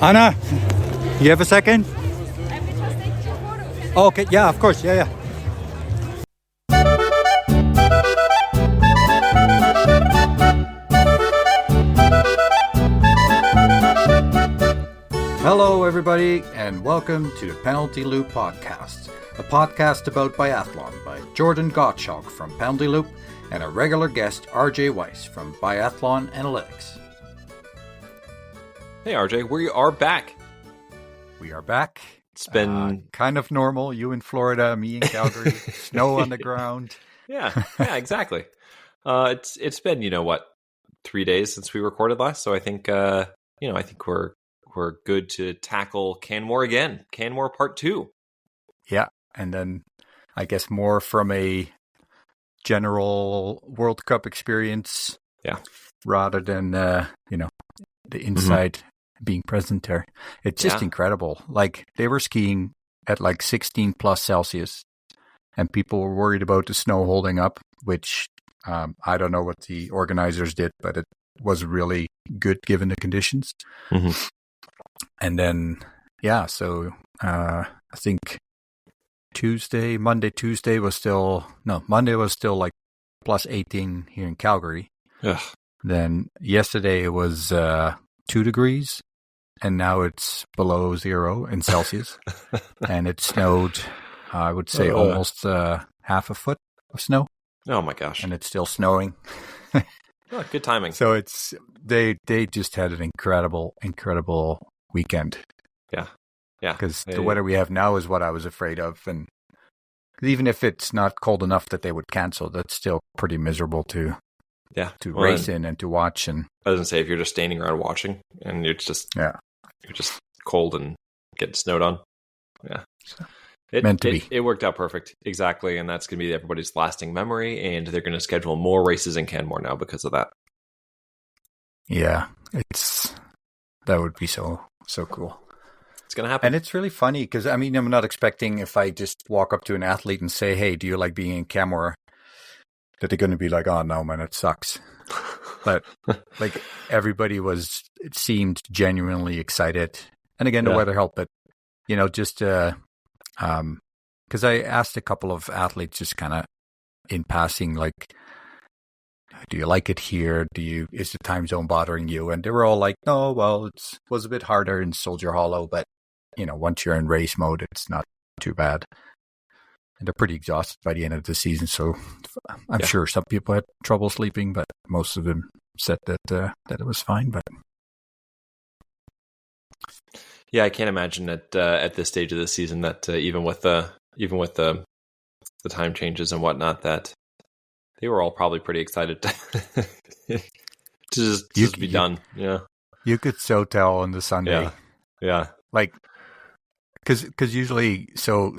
Hanna, you have a second? Okay, yeah, of course, yeah. Hello, everybody, and welcome to the Penalty Loop Podcast, a podcast about biathlon by Jordan Gottschalk from Penalty Loop and a regular guest, RJ Weiss from Biathlon Analytics. Hey, RJ, we are back. We are back. It's been kind of normal. You in Florida, me in Calgary, snow on the ground. Yeah, exactly. It's been 3 days since we recorded last, so I think I think we're good to tackle Canmore again. Canmore Part 2. Yeah, and then I guess more from a general World Cup experience. Yeah, rather than the inside being present there. It's just incredible. Like, they were skiing at like 16 plus Celsius, and people were worried about the snow holding up, which I don't know what the organizers did, but it was really good given the conditions. Mm-hmm. And then, so I think Monday was still like plus 18 here in Calgary. Ugh. Then yesterday it was 2 degrees, and now it's below 0 in Celsius. And it snowed, I would say, almost half a foot of snow. Oh my gosh. And it's still snowing. Oh, good timing. So they just had an incredible weekend. Yeah. Because the weather we have now is what I was afraid of. And even if it's not cold enough that they would cancel, that's still pretty miserable to race in and to watch. And I was gonna say, if you're just standing around watching and you're just cold and getting snowed on. Yeah. It worked out perfect. Exactly. And that's going to be everybody's lasting memory. And they're going to schedule more races in Canmore now because of that. Yeah. That would be so cool. It's going to happen. And it's really funny because, I'm not expecting if I just walk up to an athlete and say, hey, do you like being in Canmore? That they're going to be like, oh no, man, it sucks. But like, everybody it seemed genuinely excited. And again, the weather helped, but because I asked a couple of athletes just kind of in passing, like, do you like it here? Is the time zone bothering you? And they were all like, no, well, it was a bit harder in Soldier Hollow, but once you're in race mode, it's not too bad. And they're pretty exhausted by the end of the season, so I'm sure some people had trouble sleeping, but most of them said that it was fine. But yeah, I can't imagine at this stage of the season that even with the time changes and whatnot, that they were all probably pretty excited to just be done. Yeah, you could so tell on the Sunday. Yeah. Like, because usually, so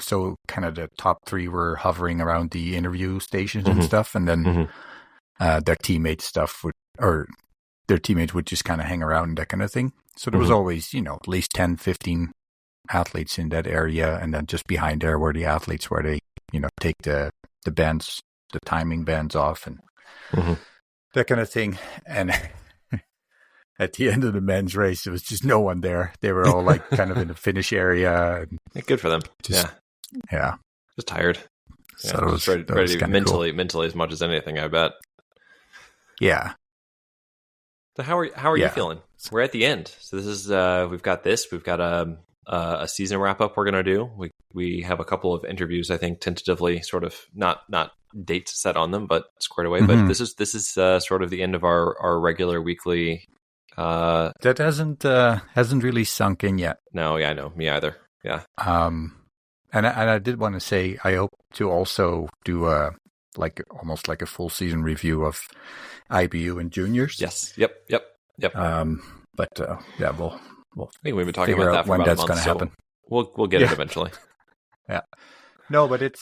kind of the top 3 were hovering around the interview stations and stuff, and then their teammates would just kind of hang around and that kind of thing. So there was always, at least 10, 15 athletes in that area, and then just behind there were the athletes where they, take the bands, the timing bands off and that kind of thing. And at the end of the men's race, there was just no one there. They were all like kind of in the finish area. And good for them. Yeah. Just tired. So it was ready mentally as much as anything, I bet. Yeah. So how are you feeling? We're at the end. So this is we've got a season wrap up we're gonna do. We have a couple of interviews, I think, tentatively, sort of not dates set on them, but squared away. But this is sort of the end of our regular weekly. That hasn't really sunk in yet. No, yeah, I know, me either. Yeah. And I did want to say I hope to also do almost like a full season review of IBU and juniors. Yes. Yep. But we'll I think we've been talking about that for when about that's a month, going to happen. So we'll get it eventually. Yeah. No, but it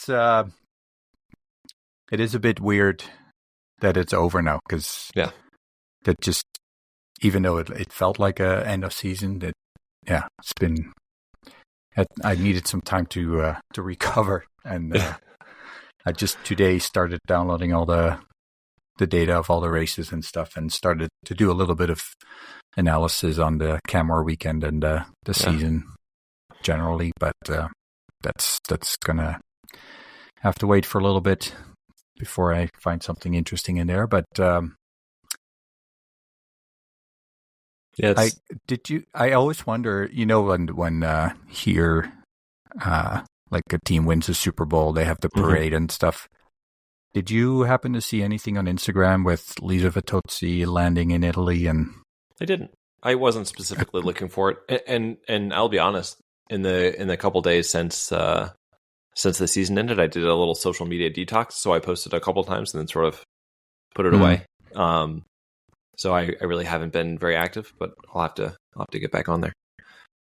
is a bit weird that it's over now, because that just, even though it felt like a end of season, it's been. I needed some time to recover, and I just today started downloading all the data of all the races and stuff, and started to do a little bit of analysis on the Canmore weekend and the season generally, but that's gonna have to wait for a little bit before I find something interesting in there. But I always wonder, when here like a team wins a Super Bowl, they have the parade and stuff. Did you happen to see anything on Instagram with Lisa Vittozzi landing in Italy? And I didn't. I wasn't specifically looking for it, and I'll be honest. In the couple days since the season ended, I did a little social media detox. So I posted a couple times and then sort of put it away. So I really haven't been very active, but I'll have to get back on there.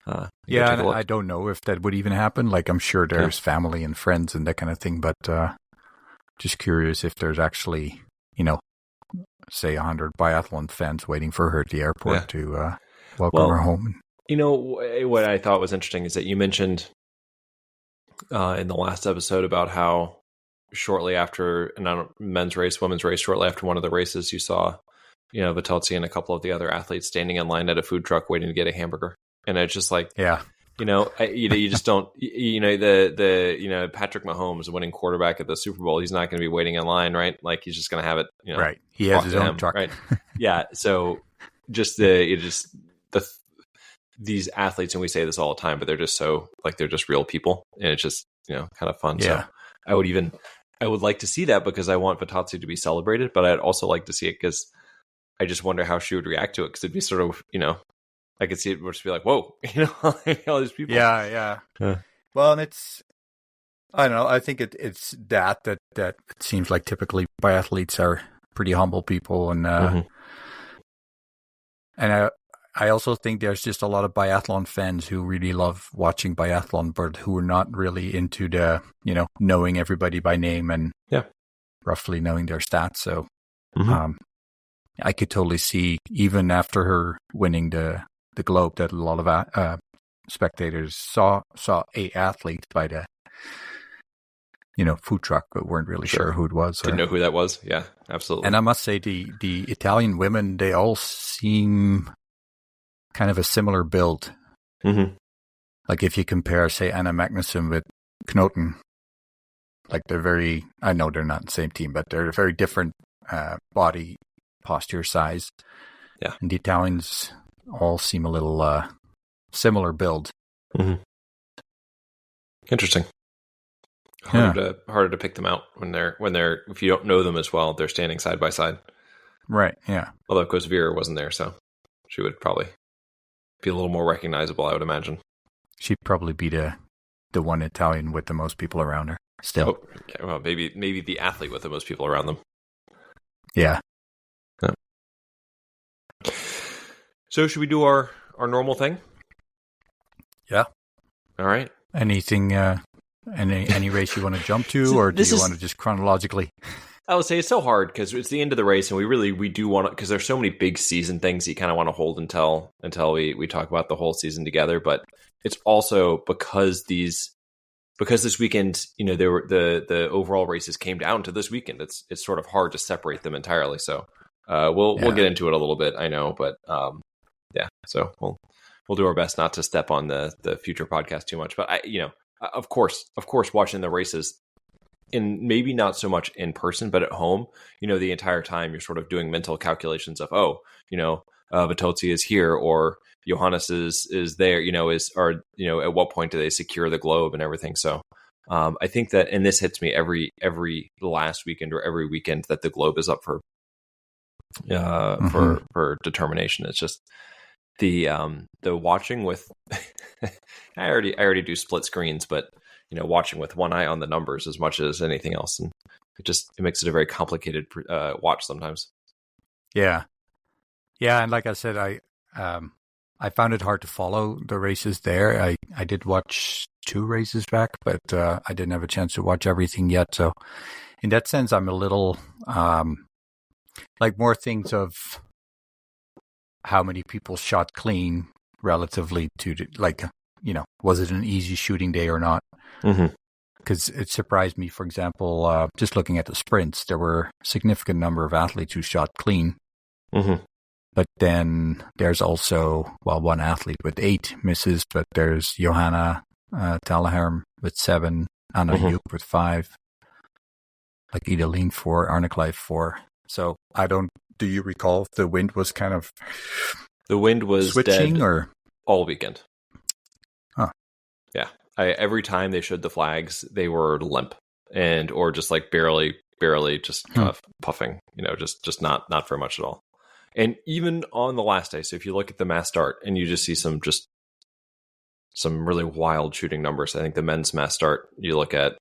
And I don't know if that would even happen. Like, I'm sure there's family and friends and that kind of thing, but just curious if there's actually, say 100 biathlon fans waiting for her at the airport to welcome her home. What I thought was interesting is that you mentioned in the last episode about how shortly after men's race, women's race, shortly after one of the races, you saw, Vittozzi and a couple of the other athletes standing in line at a food truck waiting to get a hamburger. And it's just like, you just don't, the Patrick Mahomes, winning quarterback at the Super Bowl, he's not going to be waiting in line, right? Like, he's just going to have it, right. He has his own truck. Right. Yeah. So just these athletes, and we say this all the time, but they're just so, like, they're just real people, and it's just, kind of fun. Yeah. So I would like to see that because I want Vittozzi to be celebrated, but I'd also like to see it because I just wonder how she would react to it, because it'd be sort of, I could see it would just be like, whoa, all these people. Yeah. Well, and it's, I don't know, I think it's that it seems like typically biathletes are pretty humble people, and and I also think there's just a lot of biathlon fans who really love watching biathlon, but who are not really into the, knowing everybody by name and roughly knowing their stats. So I could totally see, even after her winning the Globe, that a lot of spectators saw a athlete by the food truck, but weren't really sure who it was. Didn't know who that was. Yeah, absolutely. And I must say, the Italian women, they all seem kind of a similar build. Like, if you compare, say, Anna Magnusson with Knoten, like, I know they're not the same team, but they're a very different body posture size. Yeah. And the Italians all seem a little similar build. Interesting. Harder to pick them out when they're if you don't know them as well, they're standing side by side. Right. Yeah. Although, of course, Vera wasn't there, so she would probably be a little more recognizable, I would imagine. She'd probably be the one Italian with the most people around her. Still. Oh, okay. Well, maybe the athlete with the most people around them. Yeah. So should we do our normal thing? Yeah. All right. Anything, any race you want to jump to, or do you want to just chronologically? I would say it's so hard because it's the end of the race, and we do want to, because there's so many big season things you kind of want to hold until we talk about the whole season together. But it's also because this weekend, there were the overall races came down to this weekend. It's sort of hard to separate them entirely. So we'll get into it a little bit, I know, but so we'll do our best not to step on the future podcast too much. But of course, watching the races, in maybe not so much in person, but at home, the entire time you're sort of doing mental calculations of, Vittozzi is here, or Johannes is there, at what point do they secure the Globe and everything. So I think that, and this hits me every last weekend or every weekend that the Globe is up for determination. It's just the watching with, I already do split screens, but watching with one eye on the numbers as much as anything else, and it makes it a very complicated watch sometimes. Yeah, and like I said, I found it hard to follow the races there. I did watch 2 races back, but I didn't have a chance to watch everything yet. So in that sense, I'm a little like more things of how many people shot clean relatively to was it an easy shooting day or not? Because it surprised me, for example, just looking at the sprints, there were a significant number of athletes who shot clean. But then there's also, one athlete with 8 misses, but there's Johanna Talaherm with 7, Anna Juke with 5, like Idalene 4, Arne Clive 4. So do you recall if the wind was kind of the wind was switching dead or all weekend? Huh. Yeah. Every time they showed the flags, they were limp or just like barely just kind of puffing, just not very much at all. And even on the last day, so if you look at the mass start and you just see some really wild shooting numbers. I think the men's mass start, you look at,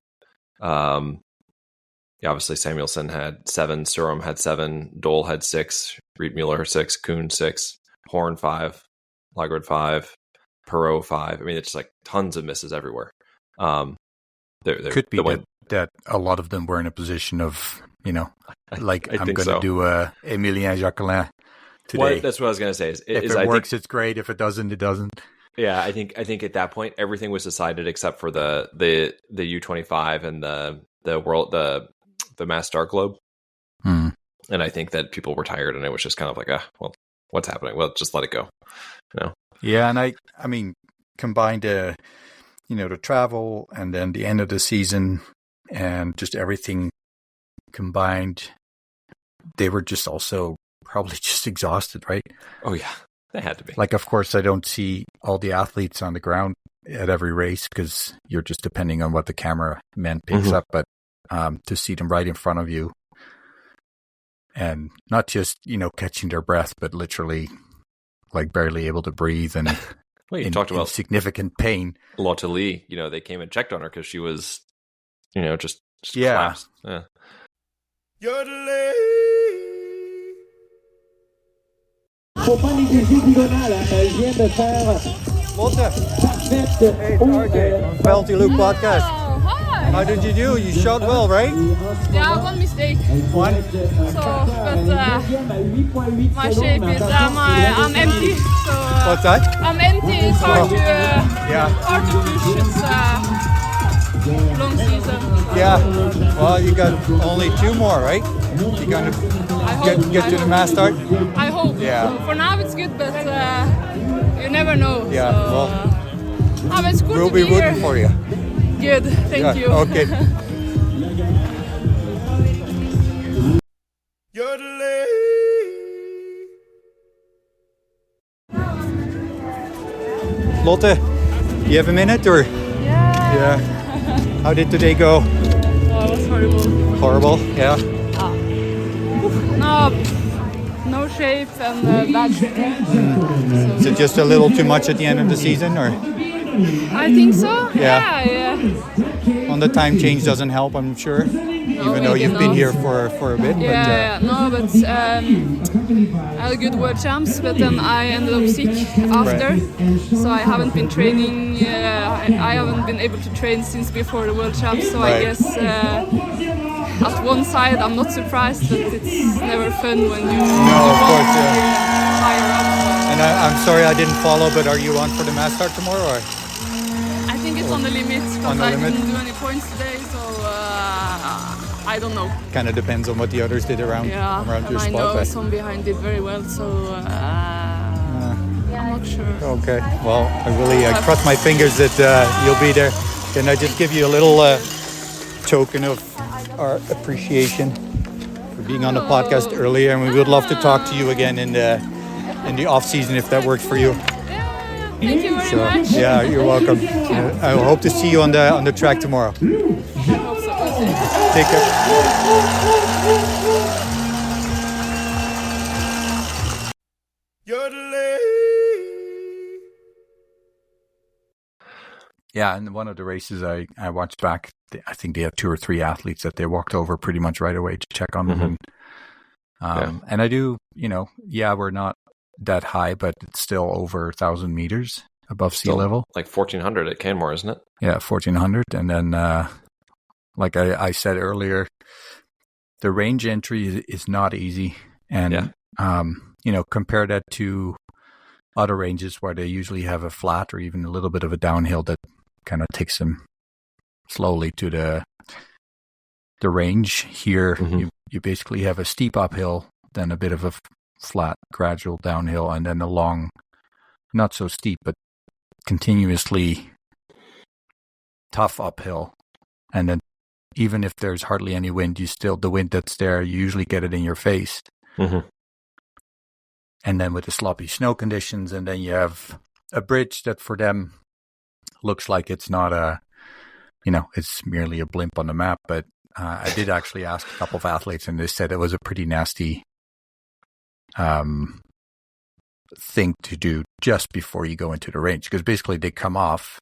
obviously Samuelson had 7, Surum had 7, Dole had 6, Riedmuller 6, Kuhn 6, Horn 5, Lagerud 5, Perot 5. I mean, it's like tons of misses everywhere. Could be that a lot of them were in a position of, like I'm going to do Emilien Jacquelin today. That's what I was going to say. If it works, it's great. If it doesn't, it doesn't. Yeah, I think at that point everything was decided except for the U25 and the Mass Start Globe. And I think that people were tired, and it was just kind of like, what's happening? Well, just let it go. Yeah, and I mean, combined the travel and then the end of the season and just everything combined, they were just also probably just exhausted, right? Oh yeah, they had to be. Like, of course, I don't see all the athletes on the ground at every race because you're just depending on what the cameraman picks up, but to see them right in front of you and not just, catching their breath, but literally like barely able to breathe and well, you talked about significant pain. Lotte Lee, they came and checked on her because she was, just collapsed. Yeah. Faut pas négliger Diagonal, elle vient de faire Lotte. parfaite. Hey, it's RJ on Penalty Loop Podcast. Oh, hi. How did you do? You shot well, right? Yeah, one mistake. One? So, but my shape is, I'm empty. So, What's that? I'm empty. It's hard to push. It's long season. Yeah. Well, you got only 2 more, right? You're going to get to the mass start? I hope. Yeah. For now it's good, but you never know. Yeah, so, it's good we'll to be rooting here. for you. Good, thank you. Okay. Lotte, you have a minute or? Yeah. How did today go? Oh, it was horrible. Horrible, yeah. No shape and bad shooting. Is it just a little too much at the end of the season, or? I think so. Yeah. On the time change doesn't help, I'm sure. Even though you've been here for a bit. But I had good world champs, but then I ended up sick after, so I haven't been training. I haven't been able to train since before the world champs. So I guess at one side I'm not surprised, but it's never fun when you of course, higher up. And I'm sorry I didn't follow, but are you on for the mass start tomorrow? Or? I think it's on the limit because I didn't do any points today, so I don't know. Kind of depends on what the others did around your and spot. I know some behind did very well, so I'm not sure. Okay, well, I really cross my fingers that you'll be there. Can I just give you a little token of our appreciation for being on the podcast earlier, and we would love to talk to you again in the off season if that works for you. Thank you very much. Yeah, you're welcome. I hope to see you on the track tomorrow. Take care. Yeah, and one of the races I watched back, I think they had 2 or 3 athletes that they walked over pretty much right away to check on them. And I do, we're not that high, but it's still over 1,000 meters above sea level. Like 1,400 at Canmore, isn't it? Yeah, 1,400. And then, like I said earlier, the range entry is not easy. And, compare that to other ranges where they usually have a flat or even a little bit of a downhill that kind of takes them slowly to the range. Here, you basically have a steep uphill, then a bit of a flat, gradual downhill, and then a long, not so steep, but continuously tough uphill. And then even if there's hardly any wind, the wind that's there, you usually get it in your face. Mm-hmm. And then with the sloppy snow conditions, and then you have a bridge that for them looks like it's not it's merely a blimp on the map. But I did actually ask a couple of athletes, and they said it was a pretty nasty thing to do just before you go into the range, because basically they come off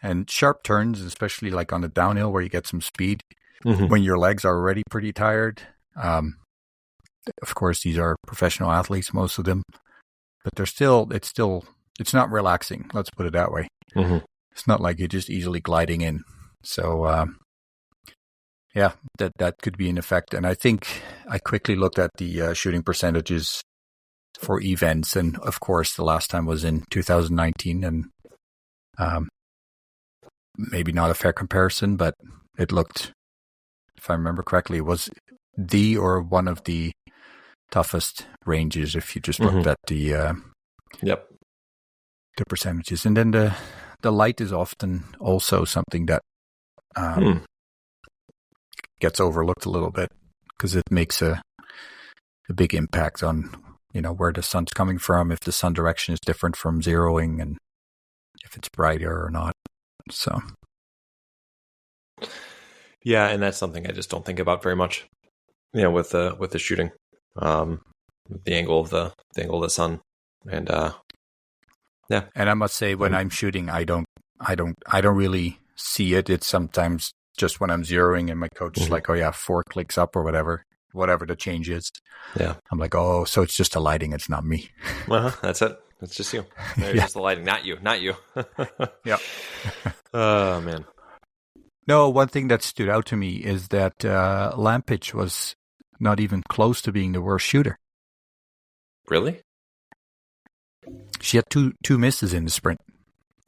and sharp turns, especially like on the downhill where you get some speed, when your legs are already pretty tired. Of course, these are professional athletes, most of them, but it's not relaxing. Let's put it that way. It's not like you're just easily gliding in. So, that could be an effect. And I think I quickly looked at the shooting percentages for events, and of course, the last time was in 2019, and maybe not a fair comparison, but it looked, if I remember correctly, it was one of the toughest ranges if you just looked at the percentages. And then the light is often also something that gets overlooked a little bit, because it makes a big impact on where the sun's coming from, if the sun direction is different from zeroing, and if it's brighter or not. So yeah, and that's something I just don't think about very much. With the shooting, the angle of the sun, and yeah. And I must say, when I'm shooting, I don't really see it. It's sometimes just when I'm zeroing, and my coach is like, "Oh yeah, 4 clicks up or whatever the change is." Yeah, I'm like, "Oh, so it's just the lighting. It's not me." That's it. It's just you. It's just the lighting, not you. Yeah. Oh man. No, one thing that stood out to me is that Lampich was not even close to being the worst shooter. Really? She had two misses in the sprint.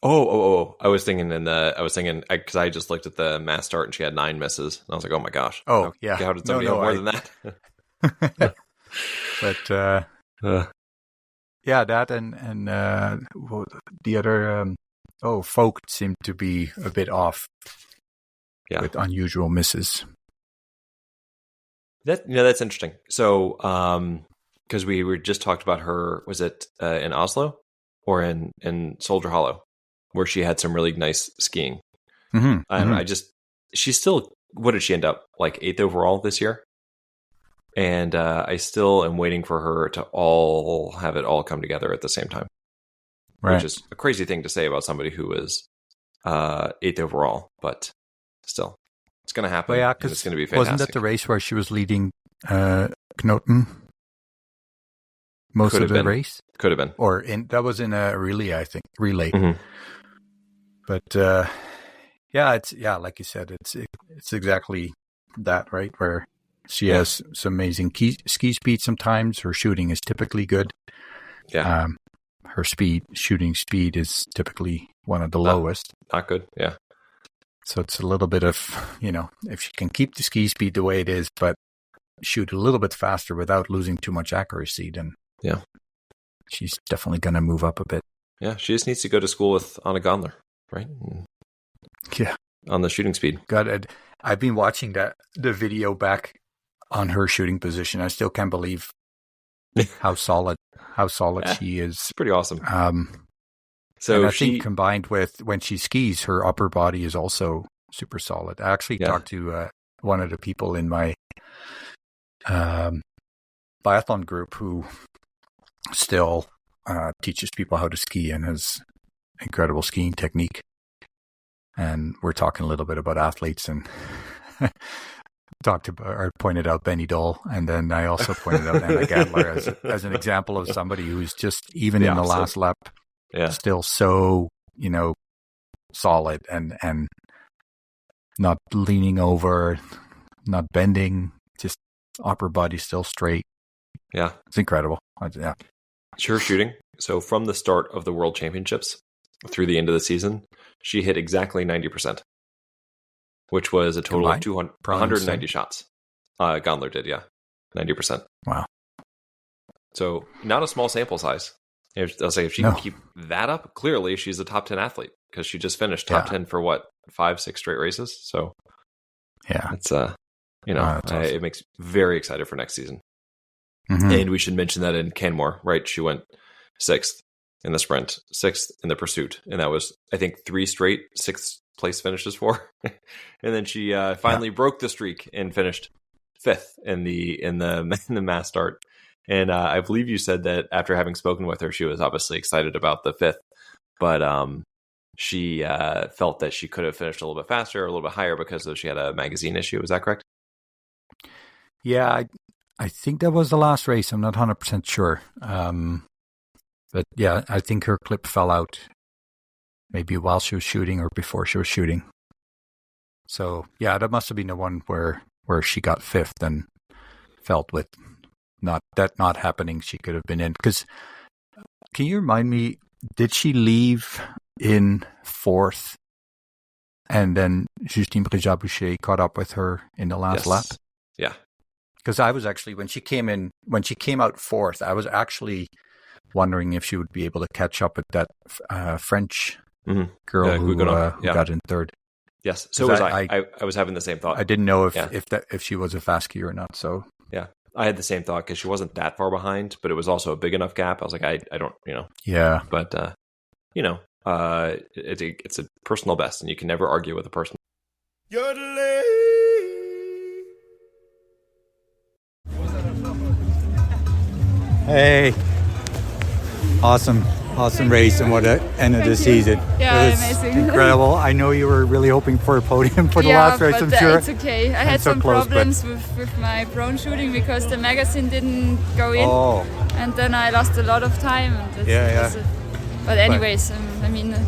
Oh! I was thinking because I just looked at the mass start and she had 9 misses, and I was like, "Oh my gosh!" Oh, yeah. How did somebody have more than that? But yeah, that and the other Folk seemed to be a bit off. Yeah, with unusual misses. That's interesting. So, because we were just talked about her, was it in Oslo or in Soldier Hollow, where she had some really nice skiing. She's still, what did she end up, like 8th overall this year? And I still am waiting for her to have it all come together at the same time. Right. Which is a crazy thing to say about somebody who was 8th overall, but still, it's going to happen. Well, yeah, because it's going to be fantastic. Wasn't that the race where she was leading Knoten most of the race? Could have been. Or that was in a relay, I think. Relay. But it's like you said, it's exactly that, right? Where she has some amazing ski speed sometimes. Her shooting is typically good. Yeah. Her shooting speed is typically one of the lowest. Not good, yeah. So it's a little bit of, if she can keep the ski speed the way it is, but shoot a little bit faster without losing too much accuracy, then she's definitely going to move up a bit. Yeah, she just needs to go to school with Anna Gandler, right? Yeah. On the shooting speed. God, I've been watching the video back on her shooting position. I still can't believe how solid she is. It's pretty awesome. So I think combined with when she skis, her upper body is also super solid. I actually talked to one of the people in my biathlon group who still teaches people how to ski and has incredible skiing technique. And we're talking a little bit about athletes, and pointed out Benny Dole, and then I also pointed out Anna Gandler as an example of somebody who's just, even in the last lap, still so, solid and not leaning over, not bending, just upper body still straight. Yeah. It's incredible. Yeah. Her shooting. So from the start of the World Championships through the end of the season, she hit exactly 90%, which was a total of 190 shots. Gandler did, 90%. Wow. So not a small sample size. I'll say if she can keep that up, clearly she's a top 10 athlete because she just finished top 10 for 5-6 straight races. So it's awesome. It makes me very excited for next season. Mm-hmm. And we should mention that in Canmore, right? She went 6th in the sprint, 6th in the pursuit, and that was, I think, 3 straight 6th place finishes for her. And then she finally broke the streak and finished 5th in the mass start. And I believe you said that after having spoken with her, she was obviously excited about the 5th, but she felt that she could have finished a little bit faster or a little bit higher because she had a magazine issue. Is that correct? Yeah, I think that was the last race. I'm not 100% sure. But yeah, I think her clip fell out maybe while she was shooting or before she was shooting. So yeah, that must have been the one where she got 5th and felt with not happening, she could have been in. Because can you remind me, did she leave in 4th and then Justine Bréjat-Boucher caught up with her in the last lap? Yeah. Because I was actually, when she came out 4th, I was actually wondering if she would be able to catch up with that French girl who got in 3rd. Yes, so was I was having the same thought. I didn't know if she was a fast skier or not. So yeah, I had the same thought because she wasn't that far behind, but it was also a big enough gap. I was like, I don't, Yeah. But it's a personal best, and you can never argue with a person. Hey, awesome race, and what an end of the season. Yeah, it was amazing. Incredible. I know you were really hoping for a podium for the last race, I'm sure. It's okay. I had some problems with my prone shooting because the magazine didn't go in, and then I lost a lot of time. And but anyways,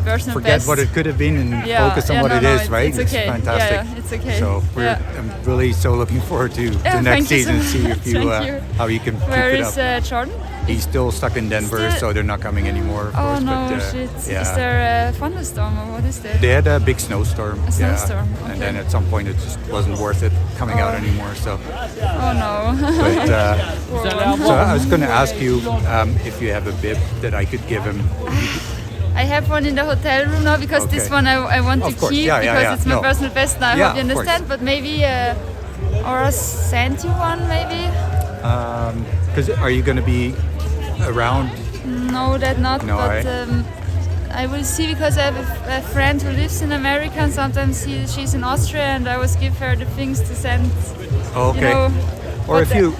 personal forget best. what it could have been and focus on what it is, right? It's okay. It's fantastic. Yeah, it's okay. So I'm really so looking forward to the next season, see if you how you can Where keep it up. Where is Jordan? He's still stuck in Denver, so they're not coming anymore. Of course, shit. Yeah. Is there a thunderstorm or what is there? They had a big snowstorm. A snowstorm, okay. And then at some point it just wasn't worth it coming out anymore. So. Oh no. But, so I was going to ask you if you have a bib that I could give him. I have one in the hotel room now because this one I want to keep because it's my personal best now. I hope you understand. But maybe or I'll send you one maybe. Because are you going to be around? No, that not. No, but I will see because I have a friend who lives in America and sometimes she's in Austria and I always give her the things to send. Okay. Or if you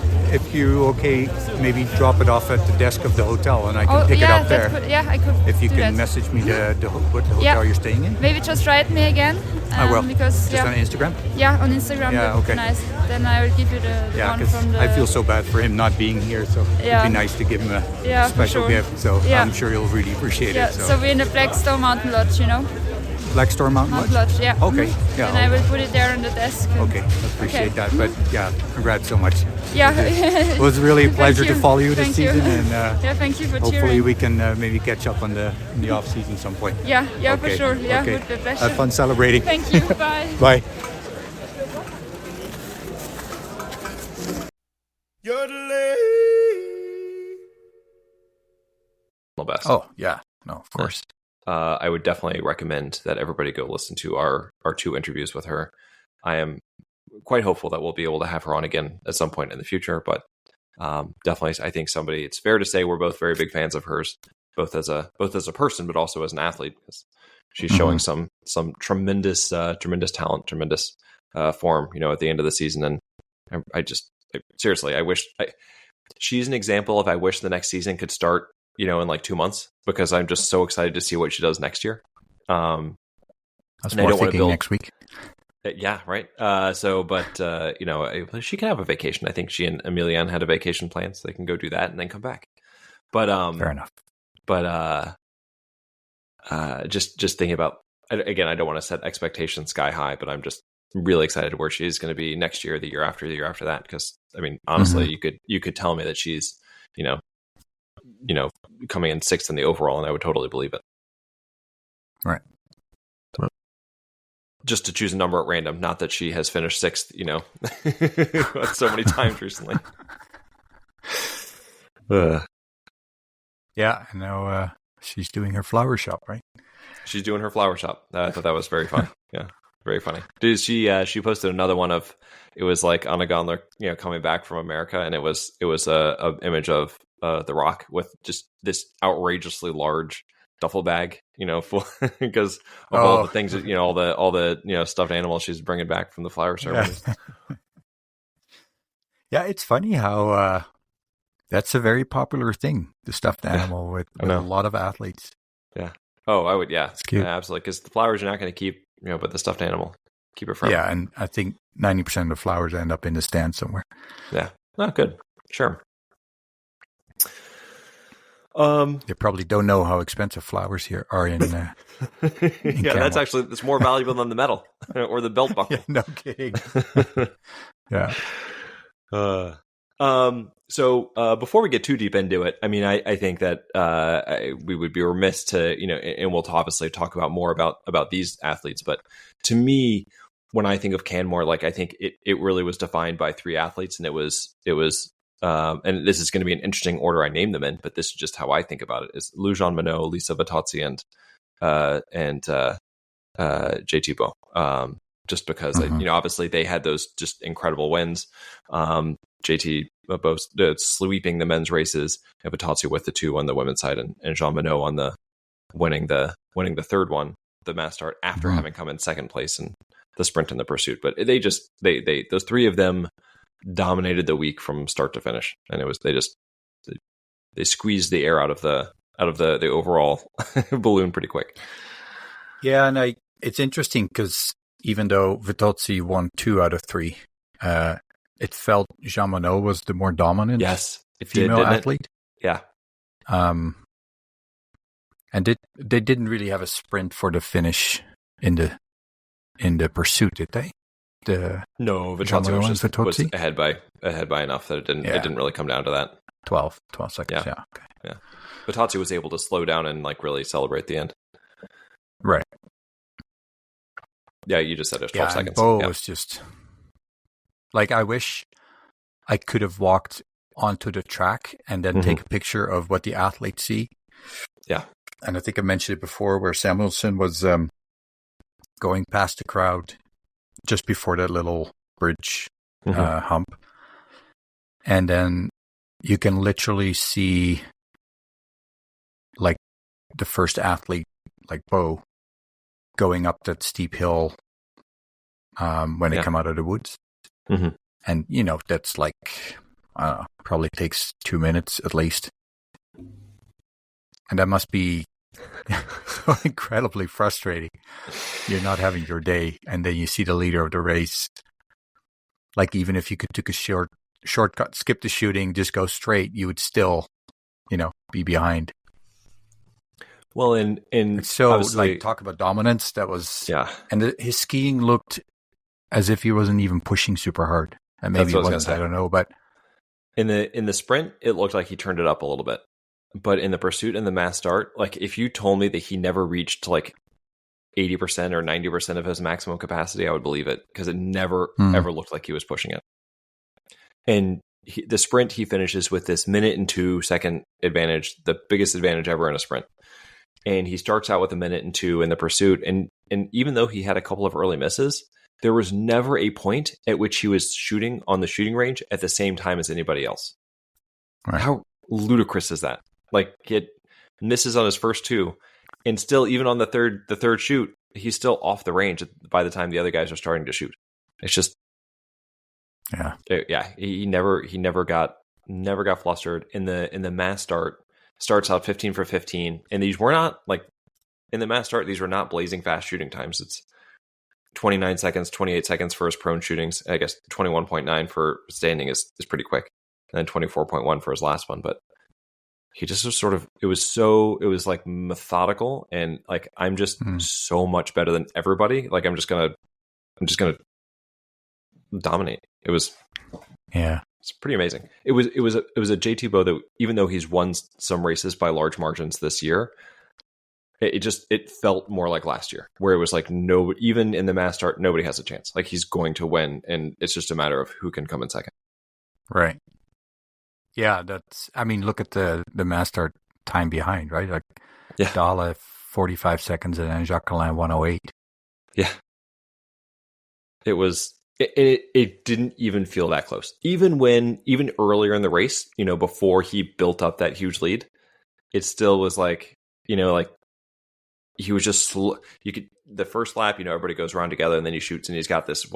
maybe drop it off at the desk of the hotel and I can pick it up there. I could. If you can message me what hotel you're staying in. Maybe just write me again. I will. Because, just on Instagram? Yeah, on Instagram. Yeah, okay. Nice. Then I will give you the one from the... I feel so bad for him not being here, so it'd be nice to give him a special gift. So I'm sure he'll really appreciate it. So we're in the Blackstone Mountain Lodge, Blackstone Mountain Lodge? Yeah. Okay. Yeah. And I will put it there on the desk. Okay, I appreciate that. But congrats so much. Yeah. It was really a pleasure to follow you this season. And thank you for cheering. Hopefully we can maybe catch up in the off season some point. Yeah, for sure. Yeah, with the pleasure. Have fun celebrating. Thank you. Bye. Bye. Best. Oh yeah, no, of course. I would definitely recommend that everybody go listen to our 2 interviews with her. I am quite hopeful that we'll be able to have her on again at some point in the future, but definitely I think it's fair to say we're both very big fans of hers, both as a person, but also as an athlete, because she's showing some tremendous talent, tremendous form, at the end of the season. And seriously, I wish she's an example of, I wish the next season could start, in like 2 months, because I'm just so excited to see what she does next year. That's more thinking next week. Yeah, right. She can have a vacation. I think she and Emilian had a vacation plan, so they can go do that and then come back. But fair enough. But just thinking about, again, I don't want to set expectations sky high, but I'm just really excited where she's going to be next year, the year after that. Because honestly, you could tell me that she's coming in 6th in the overall, and I would totally believe it. Right. Just to choose a number at random, not that she has finished 6th, so many times recently. Yeah, I know. She's doing her flower shop, right? She's doing her flower shop. I thought that was very fun. Yeah, very funny. Dude, she posted another one of, it was like Anna Gandler, coming back from America, and it was a image of The Rock with just this outrageously large duffel bag, full because of all the things that, all the stuffed animals she's bringing back from the flower ceremony. Yeah, it's funny how that's a very popular thing, the stuffed animal with a lot of athletes. Yeah. Oh, I would. Yeah, it's cute. Absolutely. Because the flowers you're not going to keep, but the stuffed animal, keep it forever. Yeah, and I think 90% of the flowers end up in the stand somewhere. Yeah. Oh, good. Sure. They probably don't know how expensive flowers here are in yeah, Canmore. That's more valuable than the medal or the belt buckle. Yeah, no kidding. Yeah. So before we get too deep into it, I mean, I think that we would be remiss to, and we'll obviously talk about more about these athletes. But to me, when I think of Canmore, like I think it really was defined by three athletes, and it was and this is going to be an interesting order I name them in, but this is just how I think about it: is Lou Jeanmonnot, Lisa Vittozzi, and JT Bo. Just because, obviously they had those just incredible wins. JT both sweeping the men's races, and Vittozzi with the 2 on the women's side, and Jeanmonnot on the winning the third one, the mass start, after having come in second place in the sprint and the pursuit. But they those three of them dominated the week from start to finish, and it was they squeezed the air out of the overall balloon pretty quick. Yeah, and it's interesting because even though Vittozzi won 2 out of 3, it felt Jeanmonnot was the more dominant female athlete. Yeah. And they didn't really have a sprint for the finish in the pursuit, did they? No, Vittozzi was ahead by enough that it didn't really come down to that. 12 seconds. Yeah. Okay. Yeah. Vittozzi was able to slow down and like really celebrate the end. Right. Yeah, you just said it was 12 seconds. Bo was just like, I wish I could have walked onto the track and then take a picture of what the athletes see. Yeah. And I think I mentioned it before, where Samuelson was going past the crowd just before that little bridge hump. And then you can literally see like the first athlete, like Bo, going up that steep hill when they come out of the woods. And, that's like, probably takes 2 minutes at least. And that must be so incredibly frustrating. You're not having your day, and then you see the leader of the race. Like, even if you could take a shortcut, skip the shooting, just go straight, you would still, be behind. Well, and so, like, talk about dominance. That was, and his skiing looked as if he wasn't even pushing super hard. And maybe it wasn't, I don't know, but in the sprint, it looked like he turned it up a little bit. But in the pursuit and the mass start, like, if you told me that he never reached like 80% or 90% of his maximum capacity, I would believe it, because it never ever looked like he was pushing it. And the sprint, he finishes with this 1:02 advantage, the biggest advantage ever in a sprint. And he starts out with 1:02 in the pursuit. And even though he had a couple of early misses, there was never a point at which he was shooting on the shooting range at the same time as anybody else. Right. How ludicrous is that? Like, he had misses on his first 2, and still, even on the third shoot, he's still off the range by the time the other guys are starting to shoot. It's just, he never got flustered. In the mass starts out 15 for 15, and these were not, like, in the mass start, these were not blazing fast shooting times. It's 29 seconds, 28 seconds for his prone shootings. I guess 21.9 for standing is pretty quick, and then 24.1 for his last one. But he just was sort of, it was like methodical, and like, I'm just so much better than everybody. Like, I'm just gonna dominate. It's pretty amazing. It was a JT Bo that, even though he's won some races by large margins this year, it felt more like last year, where it was like, no, even in the mass start, nobody has a chance. Like, he's going to win, and it's just a matter of who can come in second. Right. Yeah, that's. I mean, look at the mass start time behind, right? Like Dala 45 seconds and then Jacqueline 108. Yeah, it was. It didn't even feel that close. Even earlier in the race, before he built up that huge lead, it still was like, like he was just slow. You could the first lap, everybody goes around together and then he shoots and he's got this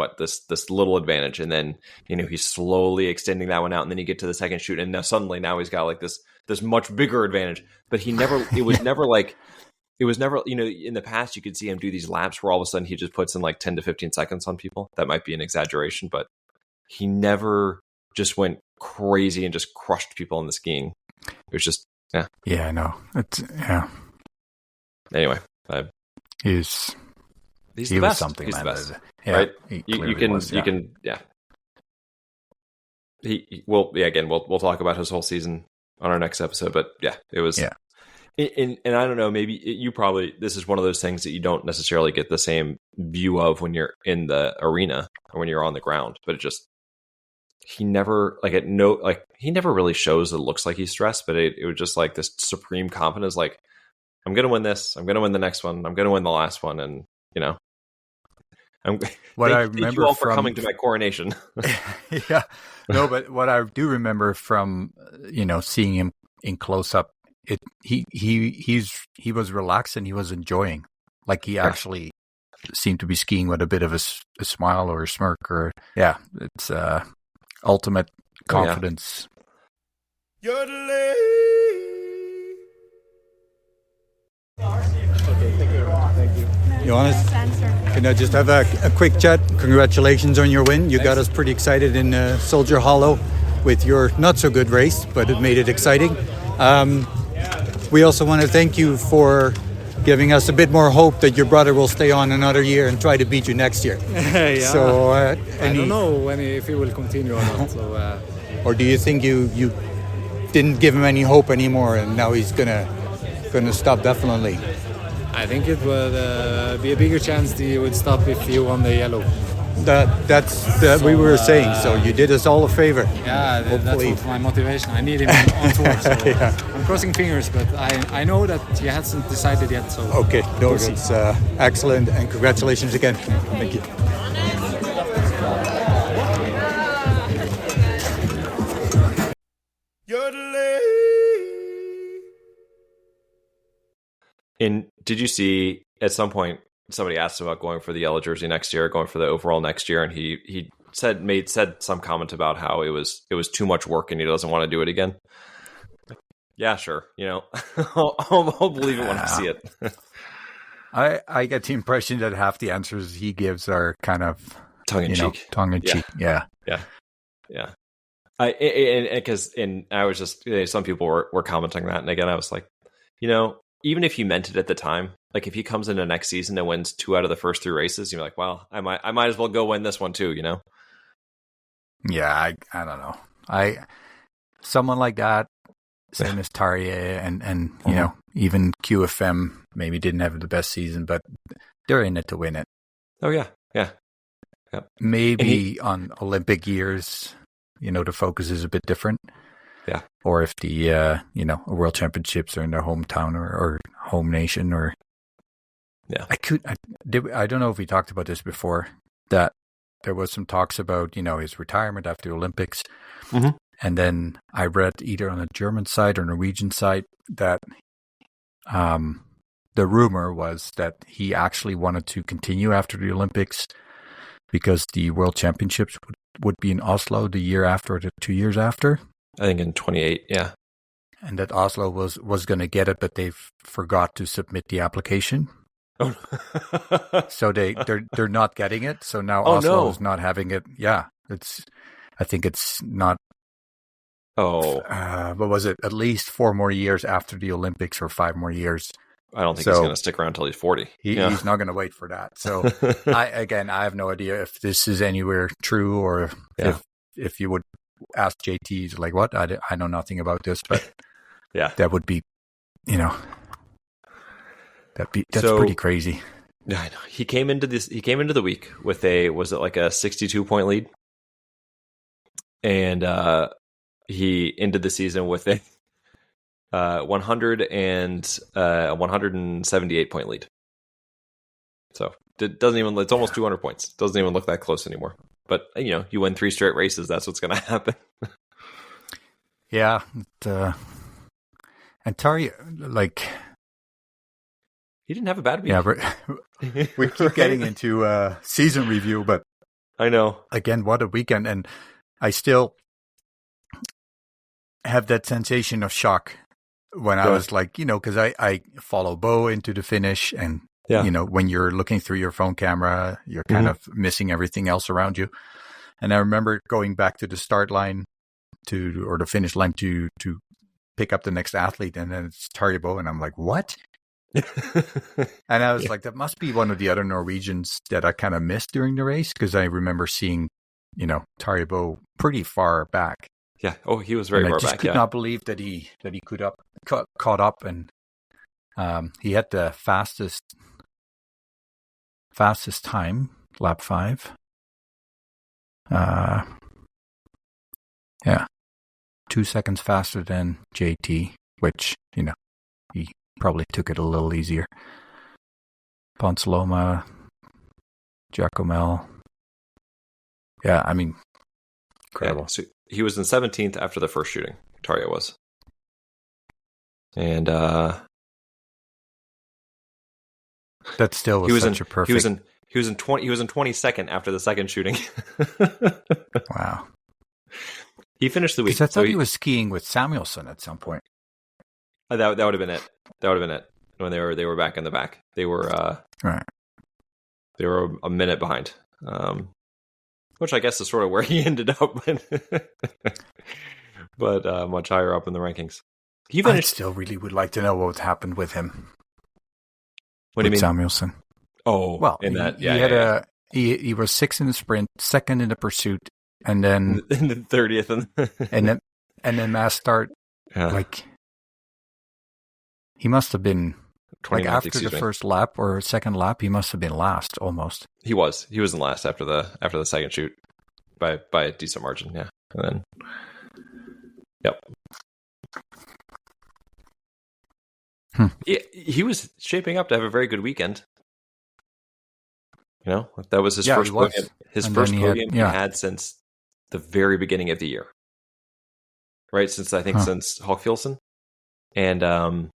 little advantage, and then he's slowly extending that one out, and then you get to the second shoot and now suddenly he's got like this much bigger advantage. But he never it was never like it was never in the past you could see him do these laps where all of a sudden he just puts in like 10 to 15 seconds on people. That might be an exaggeration, but he never just went crazy and just crushed people in the skiing. It was just I know it's anyway. He's the best. Something, he's man. The best. Yeah, right? You can. Again, we'll talk about his whole season on our next episode. But it was. Yeah. And I don't know. Maybe this is one of those things that you don't necessarily get the same view of when you're in the arena or when you're on the ground. But he never he never really shows that it looks like he's stressed. But it was just like this supreme confidence, like, I'm going to win this. I'm going to win the next one. I'm going to win the last one. And, thank you all for coming to my coronation. Yeah. No, but what I do remember from, seeing him in close up, he was relaxed and he was enjoying. Like he actually seemed to be skiing with a bit of a smile or a smirk it's ultimate confidence. Thank you. Johannes, can I just have a quick chat? Congratulations on your win. You got us pretty excited in Soldier Hollow with your not so good race, but it made it exciting. We also want to thank you for giving us a bit more hope that your brother will stay on another year and try to beat you next year. So, I don't know if he will continue or not. So, or do you think you didn't give him any hope anymore and now he's gonna stop definitely? I think it would be a bigger chance that he would stop if he won the yellow. That's we were saying. So you did us all a favor. Yeah, that's my motivation. I need him on tour. So I'm crossing fingers, but I know that he hasn't decided yet. So okay, no, it's excellent, and congratulations again. Thank you. And did you see at some point somebody asked him about going for the yellow jersey next year, going for the overall next year, and he said some comment about how it was too much work and he doesn't want to do it again? Yeah, sure. I'll believe it when I see it. I get the impression that half the answers he gives are kind of tongue in cheek. Tongue in cheek. Yeah. I was just some people were commenting that, and again I was like, even if he meant it at the time, like if he comes into next season and wins 2 out of the first 3 races, you're like, well, I might as well go win this one too, Yeah, I don't know. Someone like that, same as Tarje and even QFM maybe didn't have the best season, but they're in it to win it. Oh yeah. Maybe on Olympic years, the focus is a bit different. Yeah. Or if the World Championships are in their hometown or home nation, or I don't know if we talked about this before, that there was some talks about his retirement after the Olympics, and then I read either on the German side or Norwegian side that the rumor was that he actually wanted to continue after the Olympics because the World Championships would be in Oslo the year after or the 2 years after. I think in 28, yeah. And that Oslo was going to get it, but they forgot to submit the application. Oh. So they're not getting it. So now Oslo is not having it. Yeah, I think it's not. Oh, what was it? At least 4 more years after the Olympics, or 5 more years. I don't think he's going to stick around until he's 40. He's not going to wait for that. So I have no idea if this is anywhere true, or if you would ask JT, like, what? I know nothing about this, but that would be, that's pretty crazy. Yeah, I know. He came into the week with was it like a 62 point lead? And he ended the season with a 178 point lead. So it doesn't even. It's almost 200 points. Doesn't even look that close anymore. But you win 3 straight races. That's what's going to happen. Yeah, and Tarja, like, he didn't have a bad week. Yeah, we keep getting into season review, but I know. Again, what a weekend, and I still have that sensation of shock when I was like, because I follow Bo into the finish, and when you're looking through your phone camera, you're kind of missing everything else around you. And I remember going back to the start line or the finish line to pick up the next athlete, and then it's Tarja Bo, and I'm like, what? And I was like, that must be one of the other Norwegians that I kind of missed during the race, because I remember seeing, Tarja Bo pretty far back. Yeah. Oh, he was very far back. I just could not believe that he caught up, and he had the fastest time, lap 5. 2 seconds faster than JT, which, he probably took it a little easier. Ponsaloma, Giacomel. Yeah, I mean, incredible. Yeah, so he was in 17th after the first shooting, Tarja was. And that still was such a perfect. He was in 22nd after the second shooting. Wow. He finished the week. I thought he was skiing with Samuelsson at some point. That would have been it. That would have been it when they were back in the back. They were right. They were a minute behind, which I guess is sort of where he ended up, but much higher up in the rankings. He finished. I still really would like to know what happened with him. What do you mean, Samuelsson? Oh, well, he was 6th in the sprint, 2nd in the pursuit, and then in the 30th, and then mass start. Yeah. Like, he must have been like after the first lap or second lap, he must have been last almost. He was in last after the second shoot by a decent margin. Yeah, and then yep. He was shaping up to have a very good weekend. That was his first podium. His first podium he had since the very beginning of the year, right? Since Hawkfieldson, and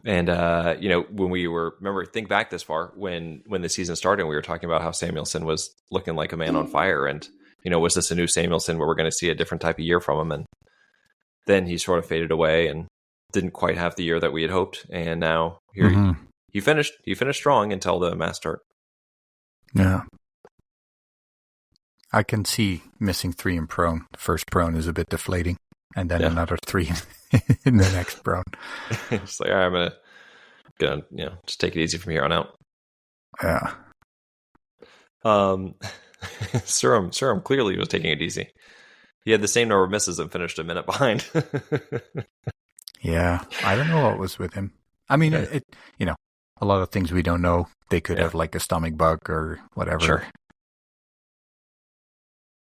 when we were, think back this far when the season started, we were talking about how Samuelsson was looking like a man on fire, and was this a new Samuelsson where we're going to see a different type of year from him? And then he sort of faded away and didn't quite have the year that we had hoped, and now here he finished strong until the mass start. Yeah. I can see missing 3 in prone. The first prone is a bit deflating, and then another 3 in the next prone. It's like, all right, I'm gonna just take it easy from here on out. Yeah. Surum clearly was taking it easy. He had the same number of misses and finished a minute behind. Yeah, I don't know what was with him. I mean, a lot of things we don't know. They could have like a stomach bug or whatever. Sure.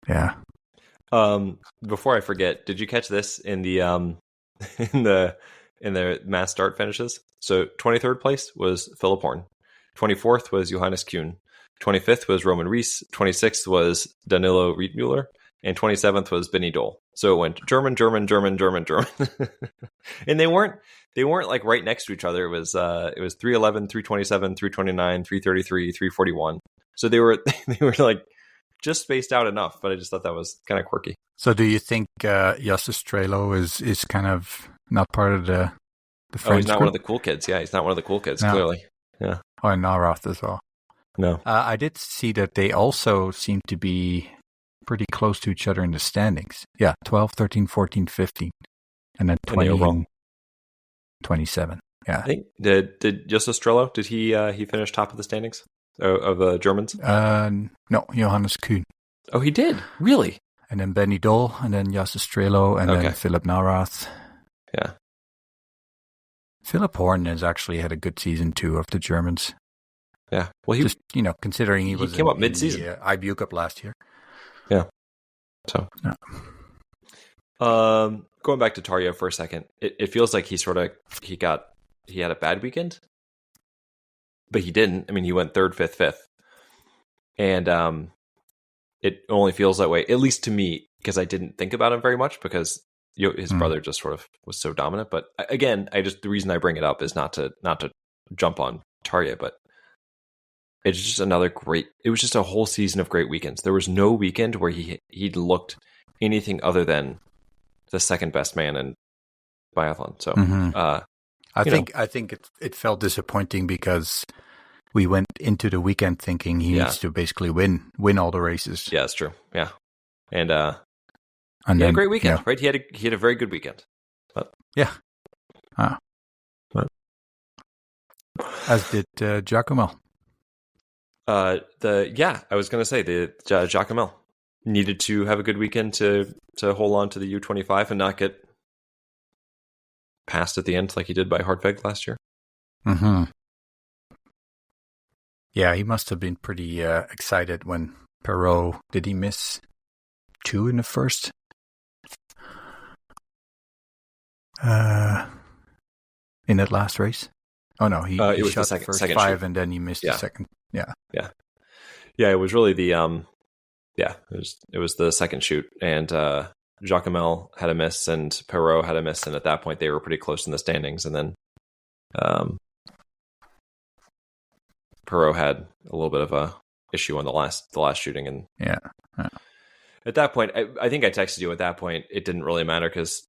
Yeah. Before I forget, did you catch this in the in the mass start finishes? So 23rd place was Philip Horn, 24th was Johannes Kuhn, 25th was Roman Rees, 26th was Danilo Riedmüller, and 27th was Benny Dole. So it went German, and they weren't like right next to each other. It was 311, 327, 329, 333, 341. So they were like just spaced out enough, but I just thought that was kind of quirky. So do you think Justus Strelo is kind of not part of the French he's not group? One of the cool kids. Yeah, he's not one of the cool kids, clearly. Yeah. Oh, and Narath as well. No. I did see that they also seem to be pretty close to each other in the standings. Yeah, 12, 13, 14, 15. And then 20 and 27. Yeah. I think did Justus Strelo, did he finish top of the standings of the Germans? No, Johannes Kuhn. Oh, he did? Really? And then Benny Dole, and then Justus Strelo, and then Philip Narath. Yeah. Philip Horn has actually had a good season too of the Germans. Yeah. Well, he just considering he came up mid-season. The IBU Cup last year. Yeah. So. Yeah. Going back to Tarja for a second, it feels like he had a bad weekend, but he didn't. I mean, he went third, fifth, and it only feels that way, at least to me, because I didn't think about him very much because his brother just sort of was so dominant. But again, the reason I bring it up is not to jump on Tarja, but it's just it was just a whole season of great weekends. There was no weekend where he looked anything other than the second best man in biathlon. So I think it felt disappointing because we went into the weekend thinking he needs to basically win all the races. Yeah, that's true. Yeah. And he then, had a great weekend, right? He had a very good weekend. But, as did Giacomo. I was going to say the Giacomo needed to have a good weekend to hold on to the U25 and not get passed at the end like he did by Hartweg last year. Mm-hmm. Yeah, he must have been pretty excited when Perrault, did he miss 2 in the first? In that last race? Oh no, he was shot the the first second 5 shoot. And then he missed the second. Yeah. It was really the it was the second shoot, and Giacomo had a miss and Perrault had a miss, and at that point they were pretty close in the standings, and then Perrault had a little bit of a issue on the last shooting, and at that point I think I texted you at that point it didn't really matter because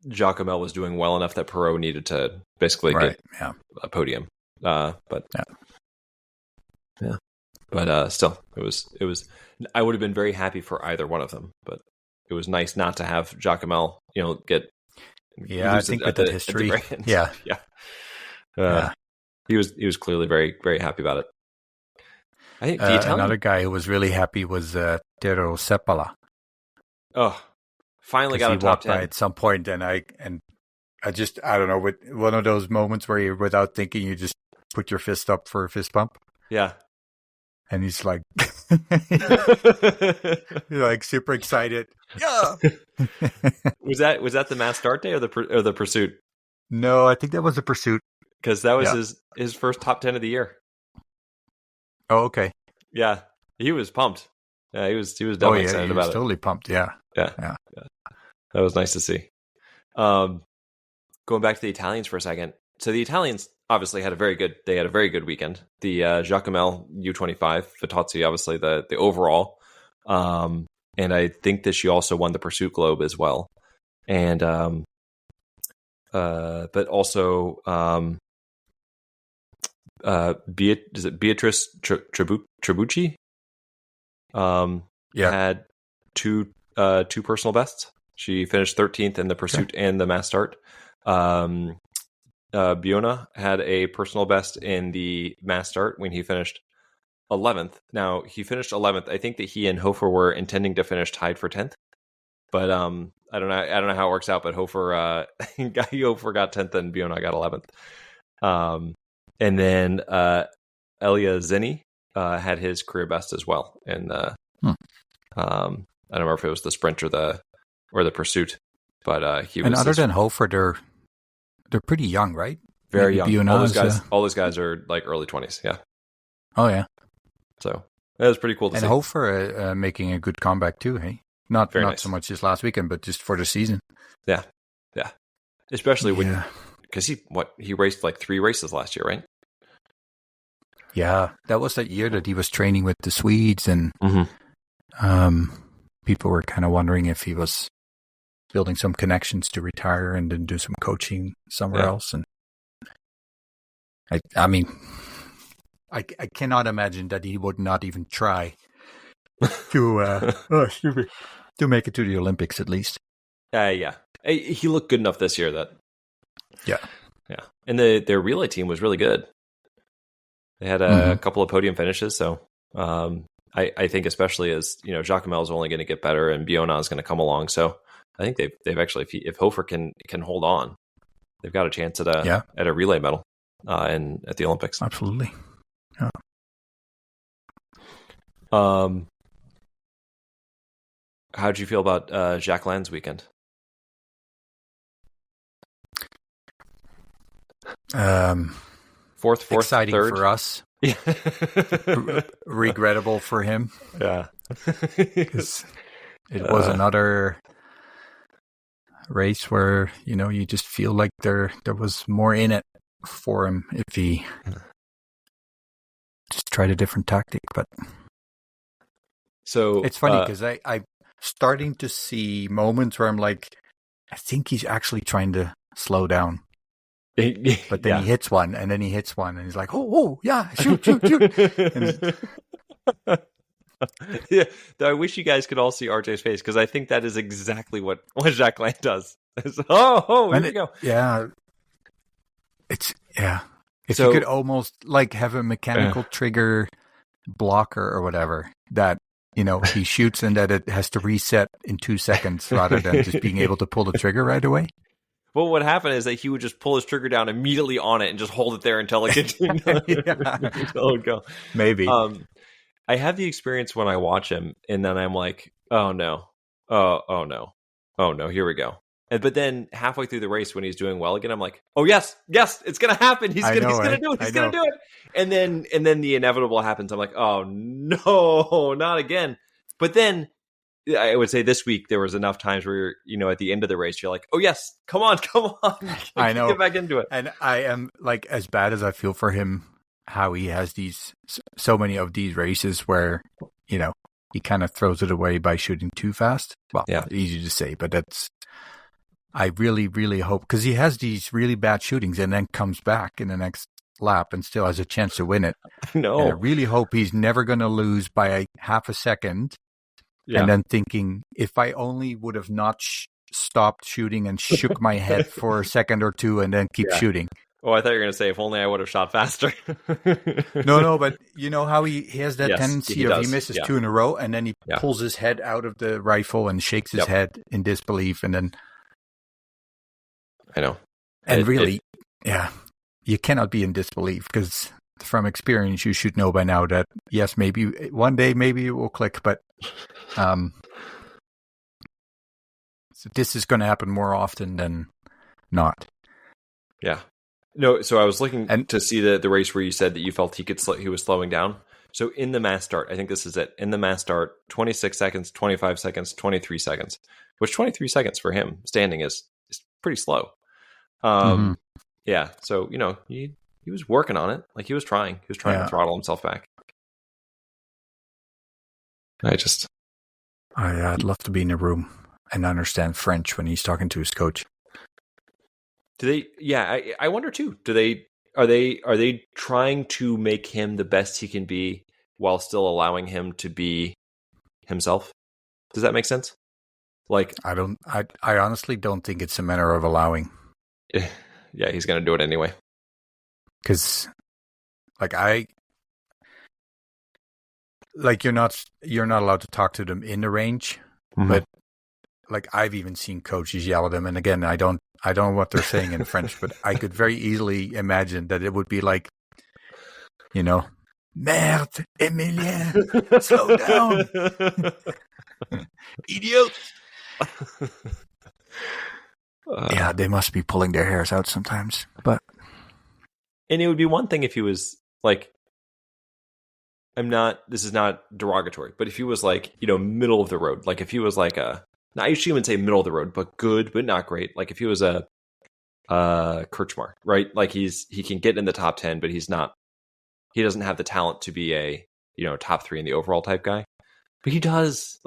Giacomo was doing well enough that Perrault needed to basically get a podium, but still it was I would have been very happy for either one of them, but it was nice not to have Giacomo get I think with the history he was clearly very, very happy about it. I think the Italian... another guy who was really happy was Tero Seppala. Oh, finally got a top 10 at some point, and I don't know, with one of those moments where you, without thinking, you just put your fist up for a fist bump. Yeah, and he's like, you're like super excited. Yeah. was that the mass start day or the pursuit? No, I think that was the pursuit. Because that was his first top 10 of the year. Oh, okay. Yeah, he was pumped. Yeah, he was definitely excited about it. Totally pumped. Yeah. That was nice to see. Going back to the Italians for a second. So the Italians obviously had a very good weekend. The Giacomo U25, Vittozzi, obviously the overall, and I think that she also won the Pursuit Globe as well. And but also Beatrice Trebucci had two personal bests. She finished 13th in the pursuit and the mass start. Biona had a personal best in the mass start when he finished 11th. Now he finished 11th. I think that he and Hofer were intending to finish tied for 10th, but I don't know how it works out. But Hofer got 10th and Biona got 11th. And then Elia Zini had his career best as well. And I don't remember if it was the sprint or the pursuit, but he was. And other than Hofer, they're pretty young, right? Very young. All those guys are like early 20s. Yeah. Oh yeah. So that was pretty cool to see. And Hofer making a good comeback too. Hey, not nice. So much this last weekend, but just for the season. Yeah. Especially when. Because he raced like 3 races last year, right? Yeah, that was that year that he was training with the Swedes, and people were kind of wondering if he was building some connections to retire and then do some coaching somewhere else. And I mean, I cannot imagine that he would not even try to make it to the Olympics at least. Yeah, he looked good enough this year that. Yeah. And their relay team was really good. They had a couple of podium finishes, so I think especially as Giacomo is only going to get better and Biona is going to come along, so I think they've actually, if Hofer can hold on, they've got a chance at a relay medal at the Olympics. Absolutely. Yeah. How'd you feel about Jacques Land's weekend? Fourth, exciting third for us. Yeah. Regrettable for him. Yeah. Because it was another race where, you just feel like there was more in it for him if he just tried a different tactic. But so it's funny because I'm starting to see moments where I'm like, I think he's actually trying to slow down. But then he hits one, and then he hits one, and he's like, oh, yeah, shoot. Yeah, I wish you guys could all see RJ's face, because I think that is exactly what Jacques Land does. Here we go. Yeah. If you could almost like have a mechanical trigger blocker or whatever that, he shoots and that it has to reset in 2 seconds rather than just being able to pull the trigger right away. Well, what would happen is that he would just pull his trigger down immediately on it and just hold it there until it gets until it go. Maybe. I have the experience when I watch him, and then I'm like, oh no, here we go. But then halfway through the race, when he's doing well again, I'm like, oh yes, it's gonna happen. He's gonna do it. He's gonna do it. And then the inevitable happens. I'm like, oh no, not again. But then I would say this week there was enough times where at the end of the race you're like, oh yes, come on. I know. Get back into it. And I am like, as bad as I feel for him, how he has so many of these races where he kind of throws it away by shooting too fast. Well, easy to say, but I really, really hope, because he has these really bad shootings and then comes back in the next lap and still has a chance to win it. No, and I really hope he's never going to lose by half a second. Yeah. And then thinking, if I only would have not stopped shooting and shook my head for a second or two and then keep shooting. Oh, I thought you were going to say, if only I would have shot faster. No, but you know how he has that tendency he misses 2 in a row and then he pulls his head out of the rifle and shakes his head in disbelief, and then... I know. And you cannot be in disbelief, because from experience you should know by now that, yes, maybe one day maybe it will click, but so this is going to happen more often than not. Yeah. No, so I was looking to see the race where you said that you felt he was slowing down. So in the mass start, I think this is it. In the mass start, 26 seconds, 25 seconds, 23 seconds, which 23 seconds for him standing is pretty slow. Yeah. So, he was working on it. Like he was trying to throttle himself back. I'd love to be in a room and understand French when he's talking to his coach. Do they? Yeah, I wonder too. Are they trying to make him the best he can be while still allowing him to be himself? Does that make sense? Like, I honestly don't think it's a matter of allowing. Yeah, he's going to do it anyway. Because, you're not allowed to talk to them in the range, but I've even seen coaches yell at them, and again, I don't know what they're saying in French, but I could very easily imagine that it would be like, merde, Emilien, slow down, idiot. Yeah, they must be pulling their hairs out sometimes, but. And it would be one thing if he was like, this is not derogatory, but if he was like, middle of the road, like if he was like I usually wouldn't say middle of the road, but good, but not great. Like if he was a Kirchmar, right? Like he can get in the top 10, but he doesn't have the talent to be a, top 3 in the overall type guy, but he does,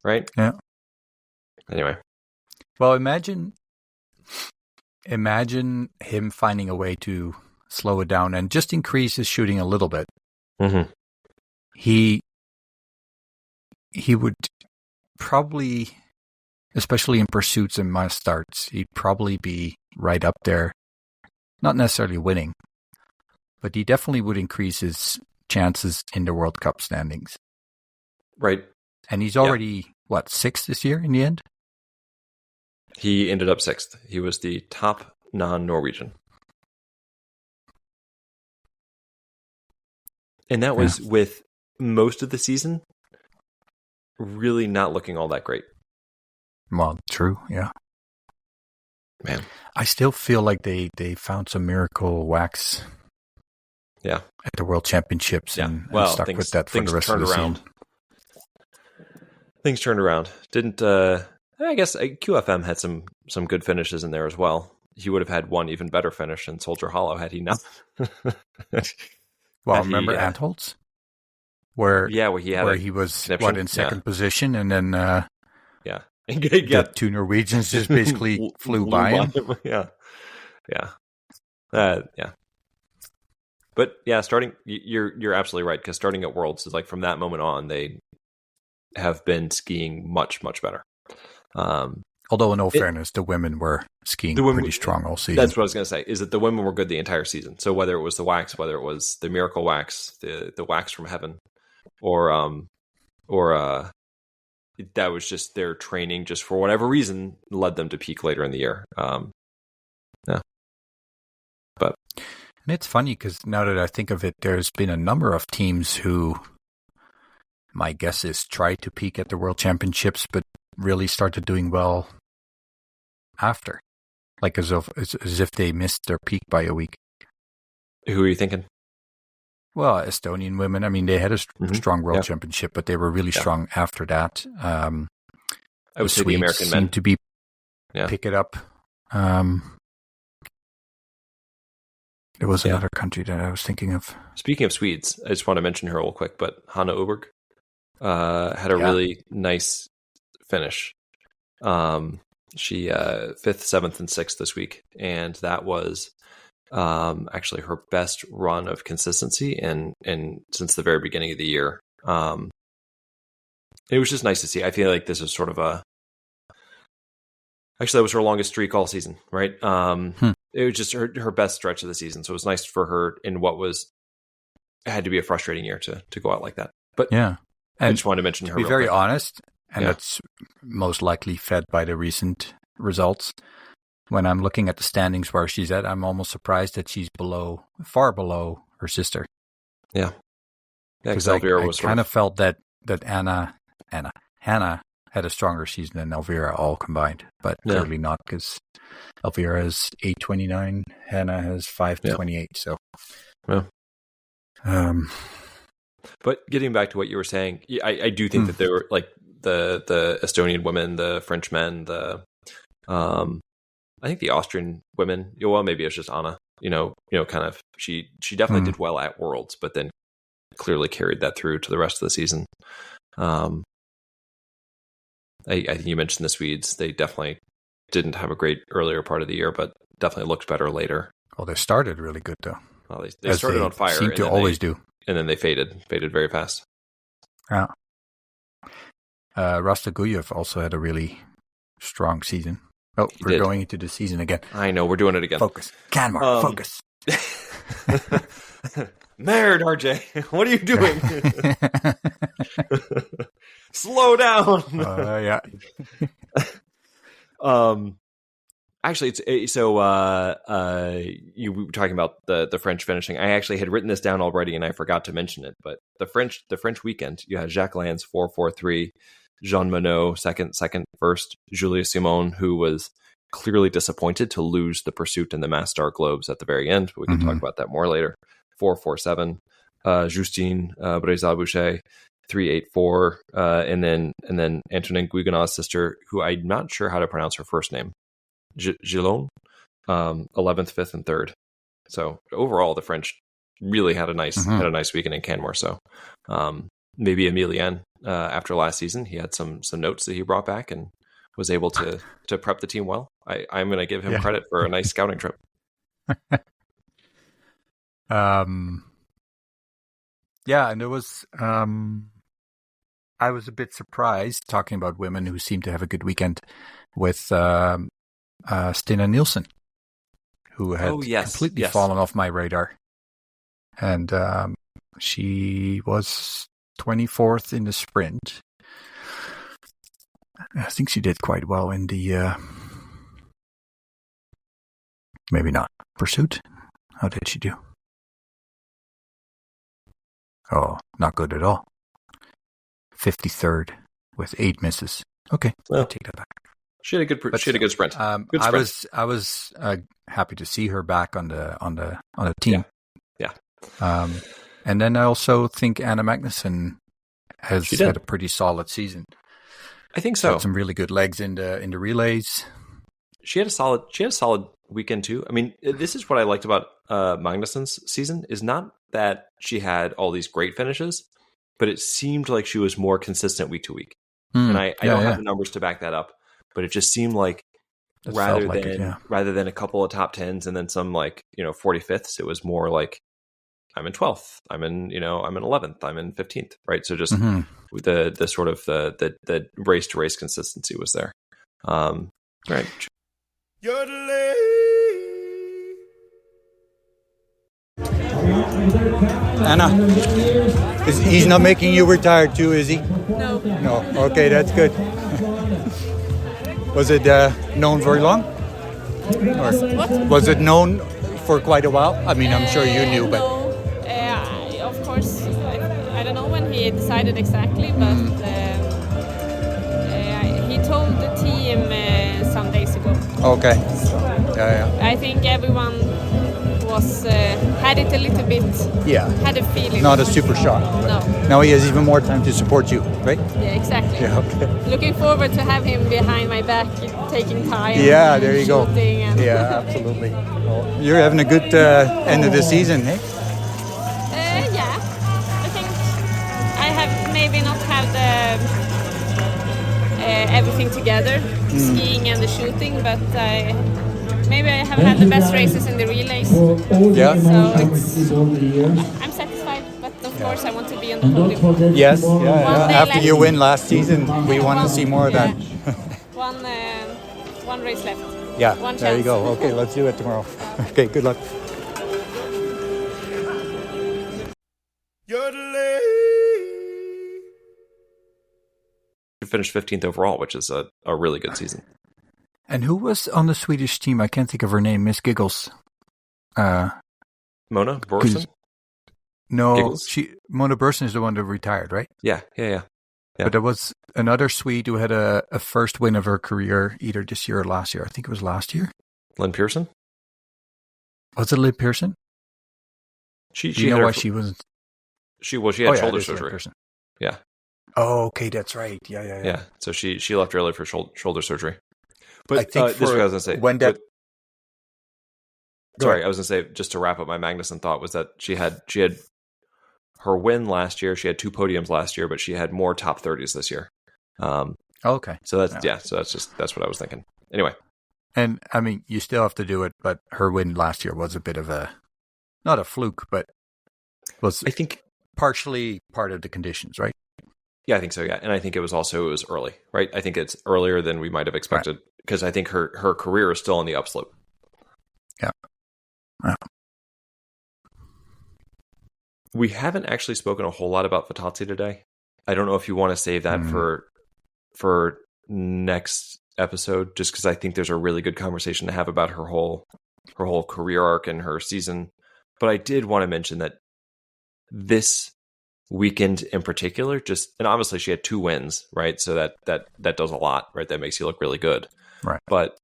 right? Yeah. Anyway. Well, imagine him finding a way to slow it down and just increase his shooting a little bit. Mm-hmm. He would probably, especially in pursuits and mass starts, he'd probably be right up there. Not necessarily winning, but he definitely would increase his chances in the World Cup standings. Right. And he's already, 6th this year in the end? He ended up 6th. He was the top non-Norwegian. And that was with most of the season really not looking all that great. Well, true, yeah. Man, I still feel like they found some miracle wax. Yeah, at the World Championships, and stuck with that for the rest of the season. Things turned around. Didn't I guess QFM had some good finishes in there as well. He would have had one even better finish in Soldier Hollow had he not. Well, remember Antholz? Where he was conniption? in second position, and then the two Norwegians just basically flew by him. Yeah. But yeah, you're absolutely right, because starting at Worlds is like from that moment on, they have been skiing much, much better. Although in all fairness, the women were skiing pretty strong all season. That's what I was going to say, is that the women were good the entire season. So whether it was the wax, whether it was the miracle wax, the wax from heaven, or that was just their training, just for whatever reason, led them to peak later in the year. But and it's funny because now that I think of it, there's been a number of teams who, my guess is, tried to peak at the World Championships, but really started doing well after, like as if they missed their peak by a week. Who are you thinking? Well, Estonian women. I mean, they had a strong World Championship, but they were really strong after that. I would say the American men seem to be pick it up. There was another country that I was thinking of. Speaking of Swedes, I just want to mention her real quick, but Hanna Oeberg had a really nice finish. She 5th, 7th, and 6th this week, and that was actually her best run of consistency and since the very beginning of the year. It was just nice to see. I feel like this is sort of actually that was her longest streak all season, right? It was just her best stretch of the season, so it was nice for her in what had to be a frustrating year to go out like that. But yeah, I just wanted to mention her. To be very honest, and that's most likely fed by the recent results. When I'm looking at the standings where she's at, I'm almost surprised that she's far below her sister. Yeah, because I kind of felt that Hanna had a stronger season than Elvira all combined, but clearly not, because Elvira has 8:29, Hanna has 5:28. So, but getting back to what you were saying, I do think that they were like the Estonian women, the French men, I think the Austrian women. Well, maybe it's just Anna. Kind of she definitely did well at Worlds, but then clearly carried that through to the rest of the season. I think you mentioned the Swedes. They definitely didn't have a great earlier part of the year, but definitely looked better later. Well, they started really good, though. Well, they started on fire. Seem to always do. And then they faded very fast. Yeah. Rastaguyev also had a really strong season. Oh, we're going into the season again. I know, we're doing it again. Focus. Canmore, focus. Merd, RJ. What are you doing? Slow down. Yeah. Actually, it's so you were talking about the French finishing. I actually had written this down already, and I forgot to mention it. But the French weekend, you had Jacques Lannes 4-4-3, Jeanmonnot second, first, Julia Simon, who was clearly disappointed to lose the pursuit in the Mass Star Globes at the very end. But we can talk about that more later. 4-4-7, Justine Brezal-Boucher, 3-8-4, and then Antonin Guiganot's sister, who I'm not sure how to pronounce her first name, Gillon, 11th, 5th, and 3rd. So overall, the French really had a nice weekend in Canmore. So maybe Emilien, after last season, he had some notes that he brought back and was able to prep the team well. I'm going to give him credit for a nice scouting trip. Yeah, and it was I was a bit surprised, talking about women who seem to have a good weekend, with Stina Nielsen, who had completely fallen off my radar. And she was 24th in the sprint. I think she did quite well in the maybe not pursuit. How did she do? Oh, not good at all. 53rd with 8 misses. Okay, well, I'll take that back. She had a good sprint. Good sprint. I was happy to see her back on the team. Yeah. And then I also think Anna Magnusson has had a pretty solid season. I think so. Had some really good legs in the relays. She had a solid weekend too. I mean, this is what I liked about Magnusson's season, is not that she had all these great finishes, but it seemed like she was more consistent week to week. And I don't have the numbers to back that up, but it just seemed like rather than a couple of top 10s and then some 45ths, it was more like I'm in 12th, I'm in 11th, I'm in 15th, right? So just the sort of the race to race consistency was there. Right. Anna, he's not making you retired too, is he? No. No. Okay, that's good. Was it known very long? Or What? was it known for quite a while? I mean, I'm sure you knew, but... No. Of course, I don't know when he decided exactly, but he told the team some days ago. Okay. Yeah. I think everyone was had it a little bit. Yeah. Had a feeling. Not a super shot. No. Now he has even more time to support you, right? Yeah, exactly. Yeah, okay. Looking forward to have him behind my back, taking time. Yeah, there you go. And Yeah, absolutely. Well, you're having a good end of the season, eh? Yeah. I think I have maybe not have the everything together, skiing and the shooting, but maybe I have had the best races in the relays. Yeah. So I'm satisfied, but of course I want to be on the podium. Yes. Yeah. After left. you win last season, we want to see more of that. One race left. Yeah. One There you chance. go. Okay, let's do it tomorrow. Okay. Good luck. She finished 15th overall, which is a really good season. And who was on the Swedish team? I can't think of her name. Miss Giggles. Mona Borson? No, Giggles? Mona Burson is the one that retired, right? Yeah. But there was another Swede who had a first win of her career either this year or last year. I think it was last year. Lynn Pearson? Was it Liv Pearson? She Do you know why she wasn't? She had shoulder surgery. Yeah. Oh, okay, that's right. Yeah. Yeah. So she left early for shoulder surgery. But I think this is what I was going to say. When that. Sorry, I was going to say, just to wrap up my Magnussen thought, was that she had her win last year. She had 2 podiums last year, but she had more top 30s this year. Okay. So that's that's what I was thinking. Anyway. And I mean, you still have to do it, but her win last year was a bit of not a fluke, but was, I think, partially part of the conditions, right? Yeah, I think so. Yeah, and I think it was early, right? I think it's earlier than we might have expected, because I think her career is still on the upslope. Yeah. We haven't actually spoken a whole lot about Vittozzi today. I don't know if you want to save that for next episode, just because I think there's a really good conversation to have about her whole career arc and her season. But I did want to mention that this weekend in particular, and obviously she had 2 wins, right? So that does a lot, right? That makes you look really good, right? But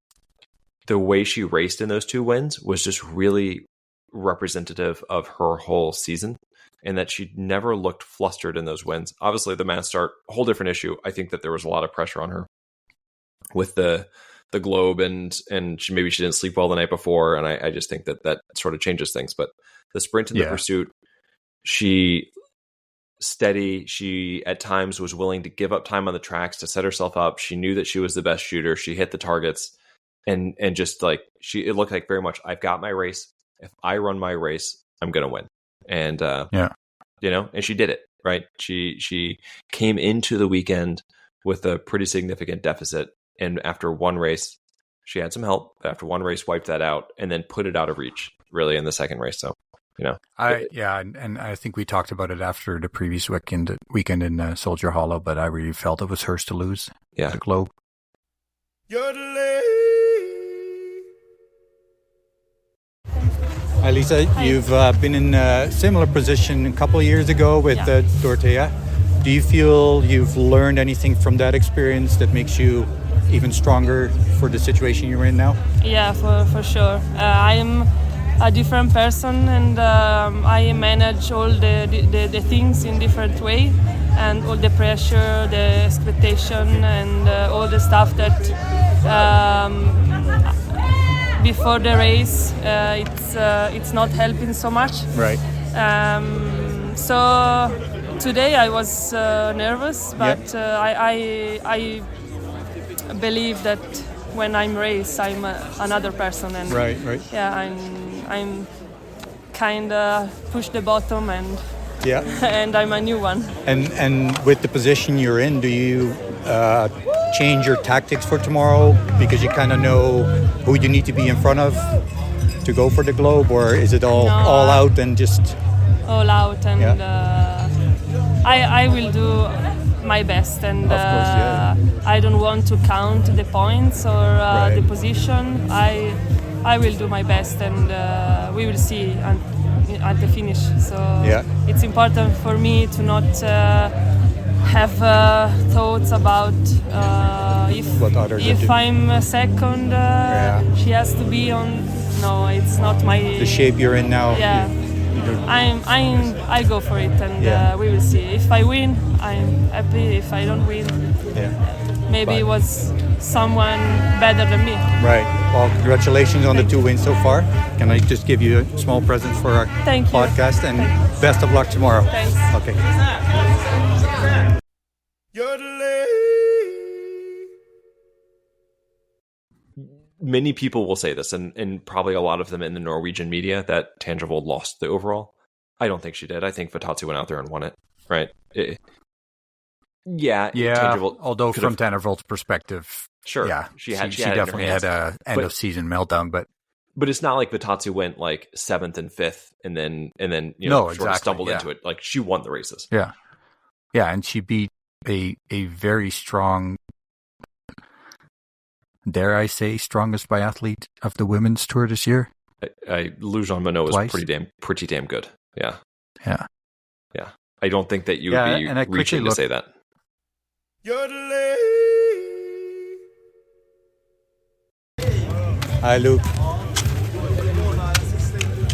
the way she raced in those 2 wins was just really representative of her whole season, and that she never looked flustered in those wins. Obviously, the mass start, whole different issue. I think that there was a lot of pressure on her with the globe, and she didn't sleep well the night before, and I just think that sort of changes things. But the sprint and the pursuit, she steady. She at times was willing to give up time on the tracks to set herself up. She knew that she was the best shooter. She hit the targets, and just like it looked like very much, I've got my race. If I run my race, I'm going to win. And and she did it, right? She came into the weekend with a pretty significant deficit, and after one race, she had some help. After one race, wiped that out, and then put it out of reach, really, in the second race. So, and I think we talked about it after the previous weekend in Soldier Hollow, but I really felt it was hers to lose. Yeah, the globe. Hi, Lisa. You've been in a similar position a couple of years ago with Dorothea. Do you feel you've learned anything from that experience that makes you even stronger for the situation you're in now? Yeah, for sure. I am a different person, and I manage all the things in different way, and all the pressure, the expectation, and all the stuff that before the race it's not helping so much. Right. So today I was nervous, but I believe that when I'm race, I'm another person, and right. Yeah, I'm kind of push the bottom, and and I'm a new one. And with the position you're in, do you change your tactics for tomorrow because you kind of know who you need to be in front of to go for the globe, or is it all out and just all out? And I will do my best, and of course, I don't want to count the points or the position. I will do my best, and we will see at the finish. So it's important for me to not have thoughts about if I'm second, she has to be on. No, it's not my. The shape you're in now. Yeah. I go for it, and we will see. If I win, I'm happy. If I don't win, maybe it was someone better than me. Right. Well, congratulations on the 2 wins so far. Can I just give you a small present for our podcast? And best of luck tomorrow. Thanks. Okay. Many people will say this, and probably a lot of them in the Norwegian media, that Tangible lost the overall. I don't think she did. I think Vittozzi went out there and won it. Right? Tangible, although from Tannervolt's perspective, sure, she definitely had a end of season meltdown, but it's not like Vittozzi went like 7th and 5th, and then sort of stumbled into it. Like, she won the races. Yeah, and she beat a very strong, dare I say, strongest biathlete of the women's tour this year. Lou Jeanmonnot was pretty damn good. Yeah. I don't think that you would be reaching to say that. Hi, Lou.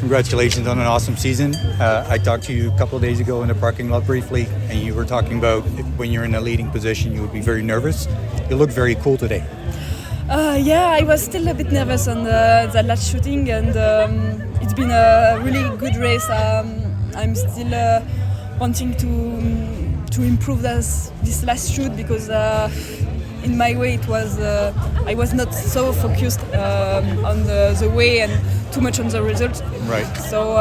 Congratulations on an awesome season. I talked to you a couple of days ago in the parking lot briefly, and you were talking about when you're in a leading position, you would be very nervous. You look very cool today. I was still a bit nervous on the last shooting, and it's been a really good race. I'm still wanting to improve this last shoot, because in my way it was I was not so focused on the way and too much on the result. Right. So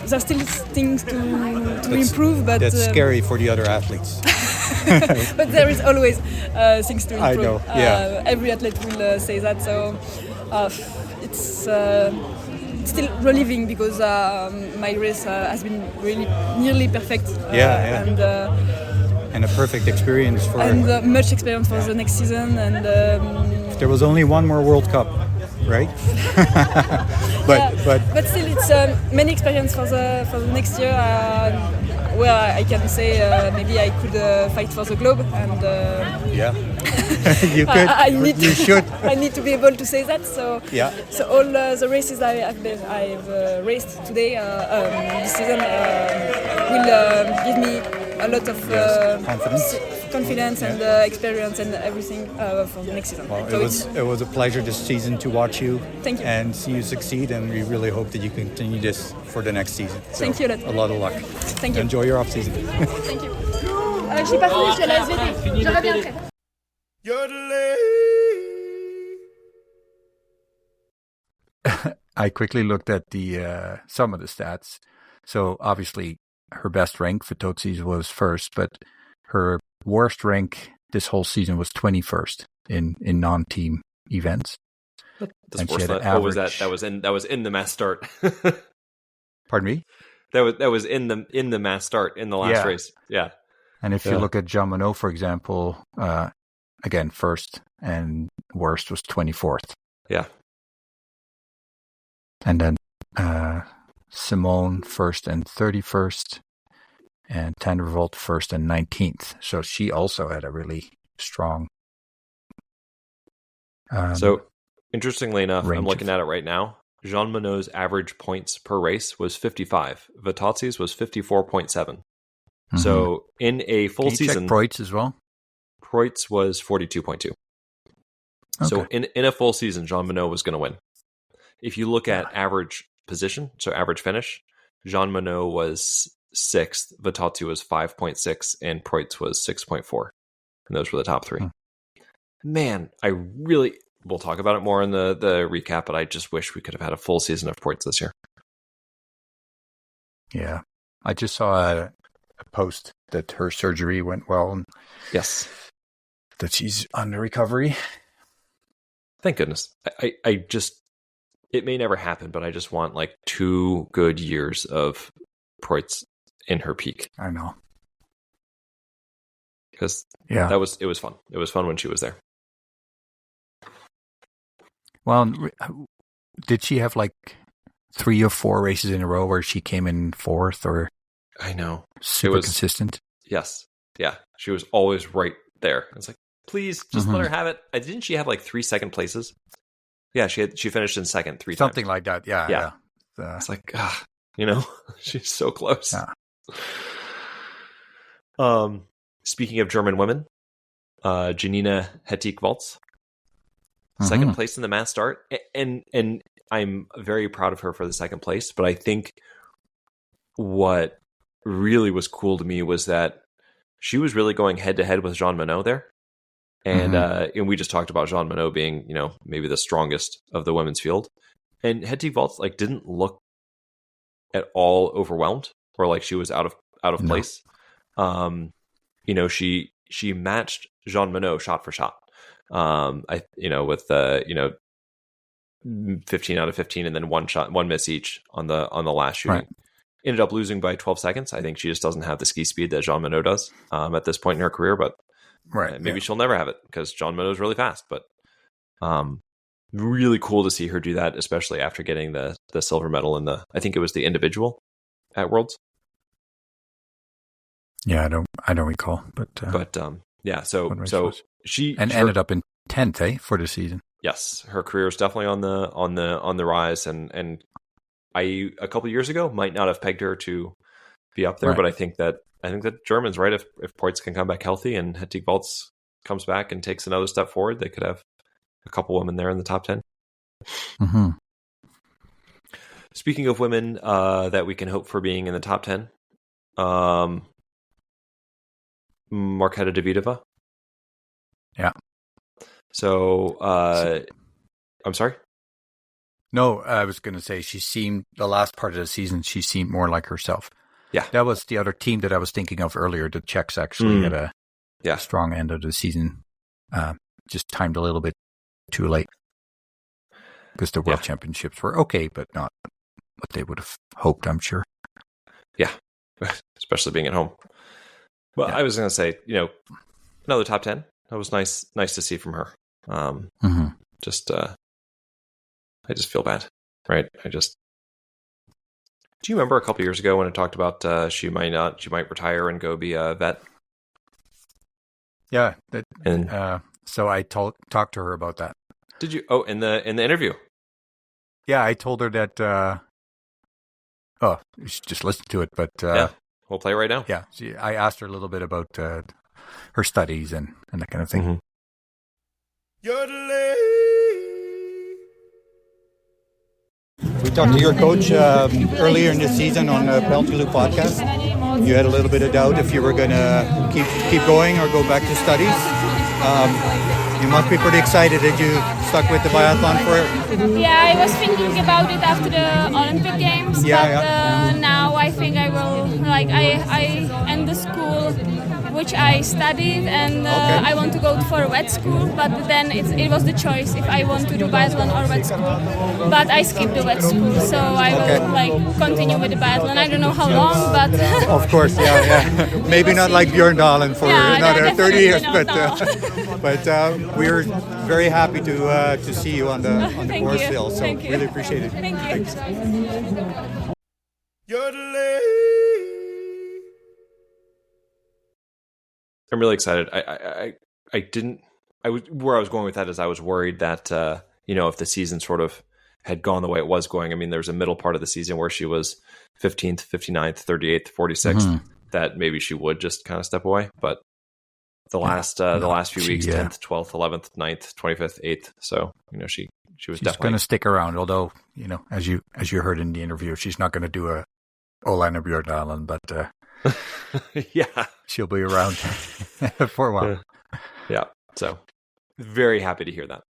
there's still things to improve, but that's scary for the other athletes. But there is always things to improve. I know. Yeah. Every athlete will say that. So it's still relieving, because my race has been really nearly perfect. And a perfect experience for. And much experience for the next season. And if there was only one more World Cup, right? but still, it's many experience for the next year. Where I can say maybe I could fight for the globe, and you could. You should. I need to be able to say that. So So all the races I've raced today this season will give me a lot of confidence and experience and everything for the next season. Well, it was a pleasure this season to watch you. Thank you. And see you succeed, and we really hope that you continue this for the next season. So, thank you. A lot of luck. Thank you. Enjoy your off season. Thank you. J'ai pas fini, je suis à la SVT. Je reviendrai. I quickly looked at the some of the stats. So obviously her best rank, Vittozzi's, was first, but her worst rank this whole season was 21st in non-team events. What was that? That was in the mass start. Pardon me? That was in the mass start in the last race. Yeah. And if you look at Jeanmonnot, for example, again, first and worst was 24th. Yeah. And then Simone, first and 31st. and Van der Voort first and 19th. So she also had a really strong. So interestingly enough, I'm looking at it right now. Jeanmonnot's average points per race was 55. Vittozzi's was 54.7. Mm-hmm. So in a full season, check Preutz as well. Preutz was 42.2. Okay. So in a full season, Jeanmonnot was going to win. If you look at average position, so average finish, Jeanmonnot was 6th, Vittozzi was 5.6, and Preutz was 6.4. And those were the top 3. Man, we'll talk about it more in the recap, but I just wish we could have had a full season of Preutz this year. Yeah. I just saw a post that her surgery went well. And yes. That she's under recovery. Thank goodness. I just, it may never happen, but I just want like 2 good years of Preutz in her peak. I know. Because it was fun. It was fun when she was there. Well, did she have like 3 or 4 races in a row where she came in 4th or? I know. Super consistent. Yes. Yeah. She was always right there. It's like, please just let her have it. Didn't she have like 3 second places? Yeah, she finished in second 3 times. Something like that. Yeah. It's like, she's so close. Yeah. Speaking of German women, Janina Hettig-Waltz, second place in the mass start, and I'm very proud of her for the second place. But I think what really was cool to me was that she was really going head to head with Jeanmonnot there. And we just talked about Jeanmonnot being, maybe the strongest of the women's field. And Hettig-Waltz didn't look at all overwhelmed or like she was out of place. She matched Jeanmonnot shot for shot. With 15 out of 15 and then one miss each on the last shooting. Right. Ended up losing by 12 seconds. I think she just doesn't have the ski speed that Jeanmonnot does at this point in her career, but maybe she'll never have it because Jeanmonnot is really fast. But really cool to see her do that, especially after getting the silver medal in I think it was the individual at Worlds. Yeah, I don't recall, but so she ended up in 10th, for the season. Yes, her career is definitely on the rise, and I a couple of years ago might not have pegged her to be up there, but I think that Germans, right? If Preutz can come back healthy and Hettig-Waltz comes back and takes another step forward, they could have a couple women there in the top 10. Mm-hmm. Speaking of women that we can hope for being in the top 10, Marketa Davidova. Yeah. So, I'm sorry? No, I was going to say the last part of the season, she seemed more like herself. Yeah. That was the other team that I was thinking of earlier. The Czechs actually had a strong end of the season. Just timed a little bit too late because the World Championships were okay, but not what they would have hoped, I'm sure. Yeah, especially being at home. Well, I was going to say, another top 10. That was nice to see from her. I just feel bad, right? Do you remember a couple years ago when I talked about she might retire and go be a vet? Yeah, so I talked to her about that. Did you? Oh, in the interview? Yeah, I told her that. You should just listen to it, but we'll play right now. Yeah, I asked her a little bit about her studies and that kind of thing. Mm-hmm. We talked to your coach earlier in the season on the Penalty Loop podcast. You had a little bit of doubt if you were going to keep going or go back to studies. You must be pretty excited that you stuck with the biathlon for it. Yeah, I was thinking about it after the Olympic Games, but now I think I will, I end the school which I studied, and I want to go for wet school, but then it was the choice if I want to do biathlon or wet school. But I skipped the wet school, so I will continue with the biathlon. I don't know how long, but of course, maybe not like Björn Dahlen for another 30 years, but we're very happy to see you on the course still. So really appreciate it. Thank you. Thanks. I'm really excited. Where I was going with that is I was worried that, if the season sort of had gone the way it was going, I mean, there's a middle part of the season where she was 15th, 59th, 38th, 46th, that maybe she would just kind of step away. But the last few weeks, 10th, 12th, 11th, 9th, 25th, 8th. So, she was definitely going to stick around, although, as you heard in the interview, she's not going to do a Olaine Bjørndalen, but yeah, she'll be around for a while. Yeah. So very happy to hear that.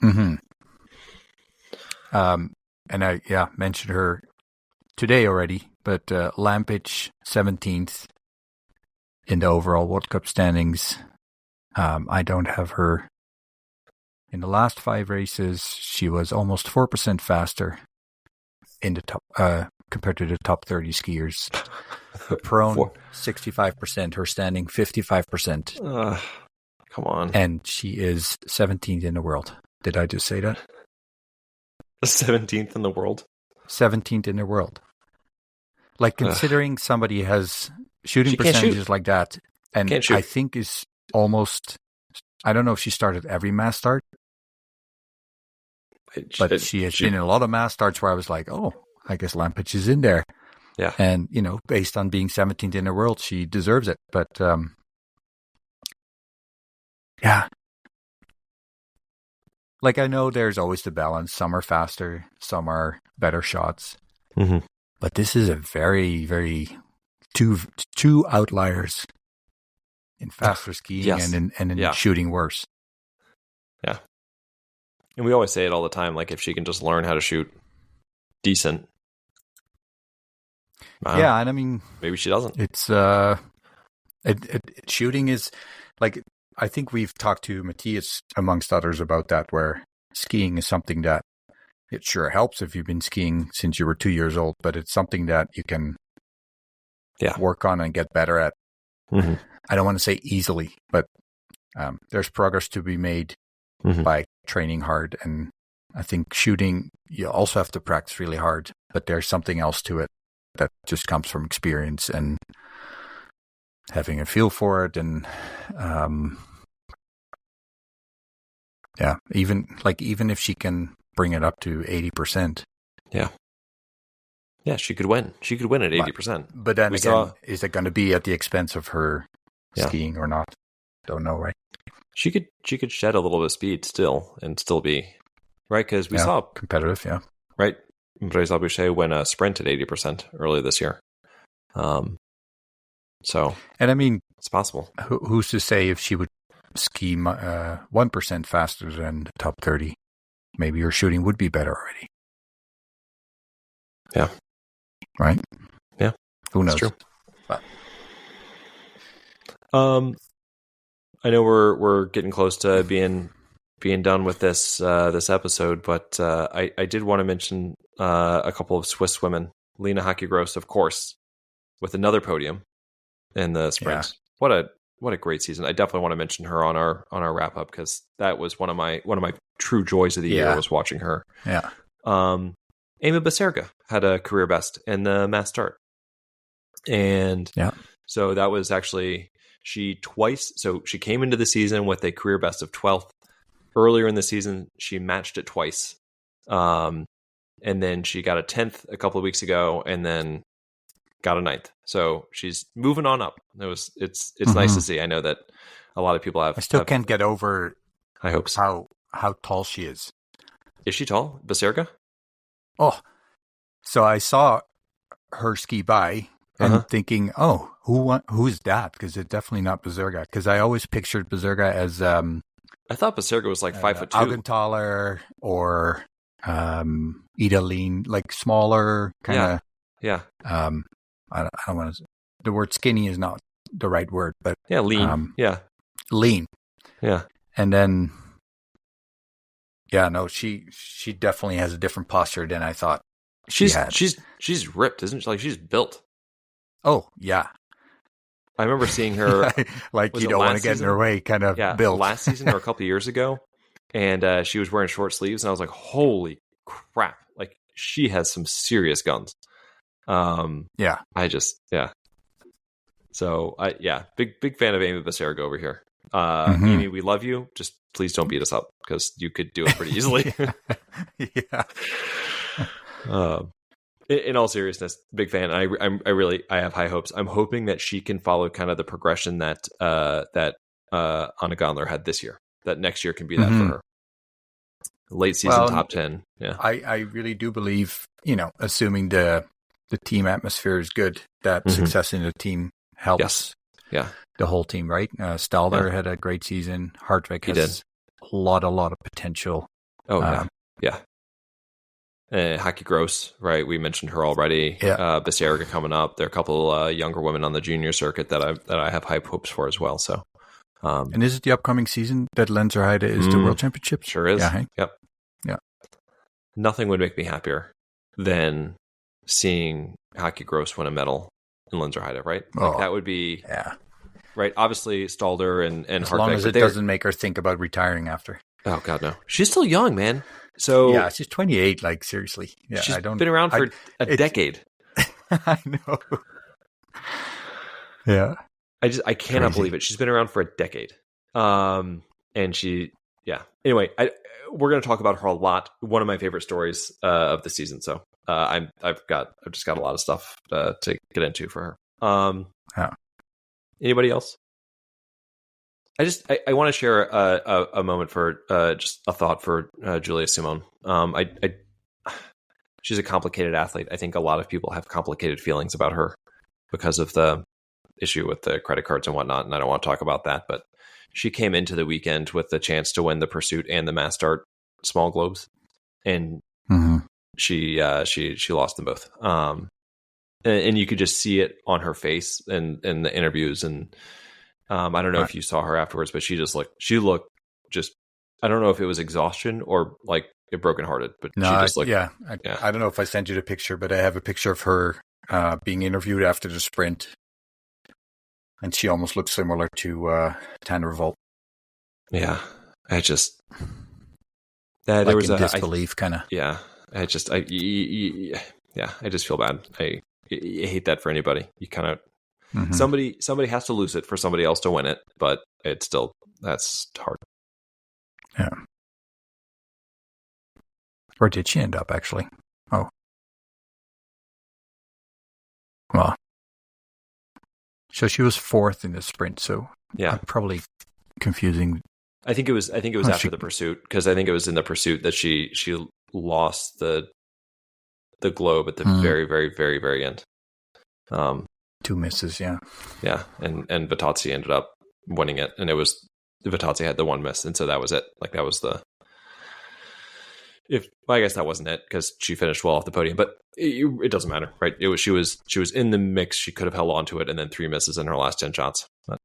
Mm-hmm. And I mentioned her today already, but Lampic 17th in the overall World Cup standings. I don't have her. In the last 5 races, she was almost 4% faster in the top compared to the top 30 skiers. The prone 65%, her standing 55%. Come on. And she is 17th in the world. Did I just say that? 17th in the world? 17th in the world. Like, considering somebody has shooting percentages like that, and I think is almost, I don't know if she started every mass start, but she has been in a lot of mass starts where I was like, oh, I guess Lampic is in there. Yeah. And, based on being 17th in the world, she deserves it. But, yeah. Like, I know there's always the balance. Some are faster, some are better shots. Mm-hmm. But this is a very, very two outliers in faster skiing and in shooting worse. Yeah. And we always say it all the time, like, if she can just learn how to shoot decent. Yeah, and I mean, maybe she doesn't. It's shooting is like, I think we've talked to Matthias amongst others about that, where skiing is something that it sure helps if you've been skiing since you were 2 years old, but it's something that you can work on and get better at. Mm-hmm. I don't want to say easily, but there's progress to be made by training hard. And I think shooting, you also have to practice really hard, but there's something else to it that just comes from experience and having a feel for it. And even if she can bring it up to 80%. Yeah, she could win. She could win at 80%. But then is it going to be at the expense of her skiing or not? Don't know, right? She could shed a little bit of speed still and still be right, because we saw competitive, right. Brice Labouche win a sprint at 80% earlier this year. So, and I mean, it's possible. Who's to say if she would ski 1% faster than the top 30, maybe her shooting would be better already. Yeah. Right? Yeah. Who knows? That's true. But, I know we're getting close to being done with this episode, but I did want to mention a couple of Swiss women. Lena Häcki-Gross, of course, with another podium in the sprint. Yeah. What a great season! I definitely want to mention her on our wrap up, because that was one of my true joys of the year was watching her. Yeah. Ema Baserga had a career best in the mass start, and so that was actually she came into the season with a career best of 12th. Earlier in the season, she matched it twice, and then she got a 10th a couple of weeks ago, and then got a 9th. So she's moving on up. It's nice to see. I know that a lot of people have. I still can't get over. I hope so. How tall she is. Is she tall, Baserga? Oh, so I saw her ski by and thinking, oh, who's that? Because it's definitely not Baserga. Because I always pictured Baserga as I thought Baserga was like 5'2". Augenthaler or Idalin, like smaller kind of. Yeah. I don't want to. The word skinny is not the right word, but lean. Lean. Yeah. And then, she definitely has a different posture than I thought. She's ripped, isn't she? Like, she's built. Oh yeah. I remember seeing her. Like, you don't want to get in her way, kind of built. Last season or a couple of years ago, and she was wearing short sleeves, and I was like, "Holy crap!" Like, she has some serious guns. I just So big fan of Amy Becerra over here. Amy, we love you. Just please don't beat us up because you could do it pretty easily. Yeah. In all seriousness, big fan. I have high hopes. I'm hoping that she can follow kind of the progression that Hanna Gandler had this year. That next year can be that for her. Late season top 10. Yeah. I really do believe, assuming the team atmosphere is good, that success in the team helps the whole team, right? Stalder had a great season. Hartwig has a lot of potential. Oh, yeah. Hockey Gross, right? We mentioned her already. Yeah. Becerra coming up. There are a couple younger women on the junior circuit that I have high hopes for as well. So, and is it the upcoming season that Lenzerheide is the World Championships? Sure is. Yeah. Yep. Yeah. Nothing would make me happier than seeing Hockey Gross win a medal in Lenzerheide, right? Like that would be right. Obviously, Stalder and as Hartwig, long as it doesn't make her think about retiring after. Oh God, no. She's still young, man. So yeah, she's 28. Like seriously, yeah, she's been around for a decade. I know. Yeah, I cannot believe it. She's been around for a decade. And she, Anyway, we're going to talk about her a lot. One of my favorite stories of the season. So I've just got a lot of stuff to get into for her. Anybody else? I want to share a moment for just a thought for Julia Simon. She's a complicated athlete. I think a lot of people have complicated feelings about her because of the issue with the credit cards and whatnot, and I don't want to talk about that. But she came into the weekend with the chance to win the pursuit and the mass start small globes, and she lost them both. And you could just see it on her face and in the interviews and. I don't know if you saw her afterwards, but she looked just, I don't know if it was exhaustion or like brokenhearted, but she just looked. I don't know if I sent you the picture, but I have a picture of her being interviewed after the sprint. And she almost looks similar to Tanner Revolt. Yeah. There like was in disbelief kind of. Yeah. I just feel bad. I hate that for anybody. You kind of, somebody has to lose it for somebody else to win it, but it's still, that's hard. Yeah. Where did she end up, actually? Oh. Well. So she was fourth in the sprint, so yeah, probably confusing. I think it was after the pursuit, because I think it was in the pursuit that she lost the globe at the very, very, very, very end. Two misses, yeah. Yeah, and Vittozzi ended up winning it, and it was Vittozzi had the one miss, and so that was it. Like that was I guess that wasn't it because she finished well off the podium, but it doesn't matter, right? She was in the mix. She could have held on to it, and then 3 misses in her last 10 shots. But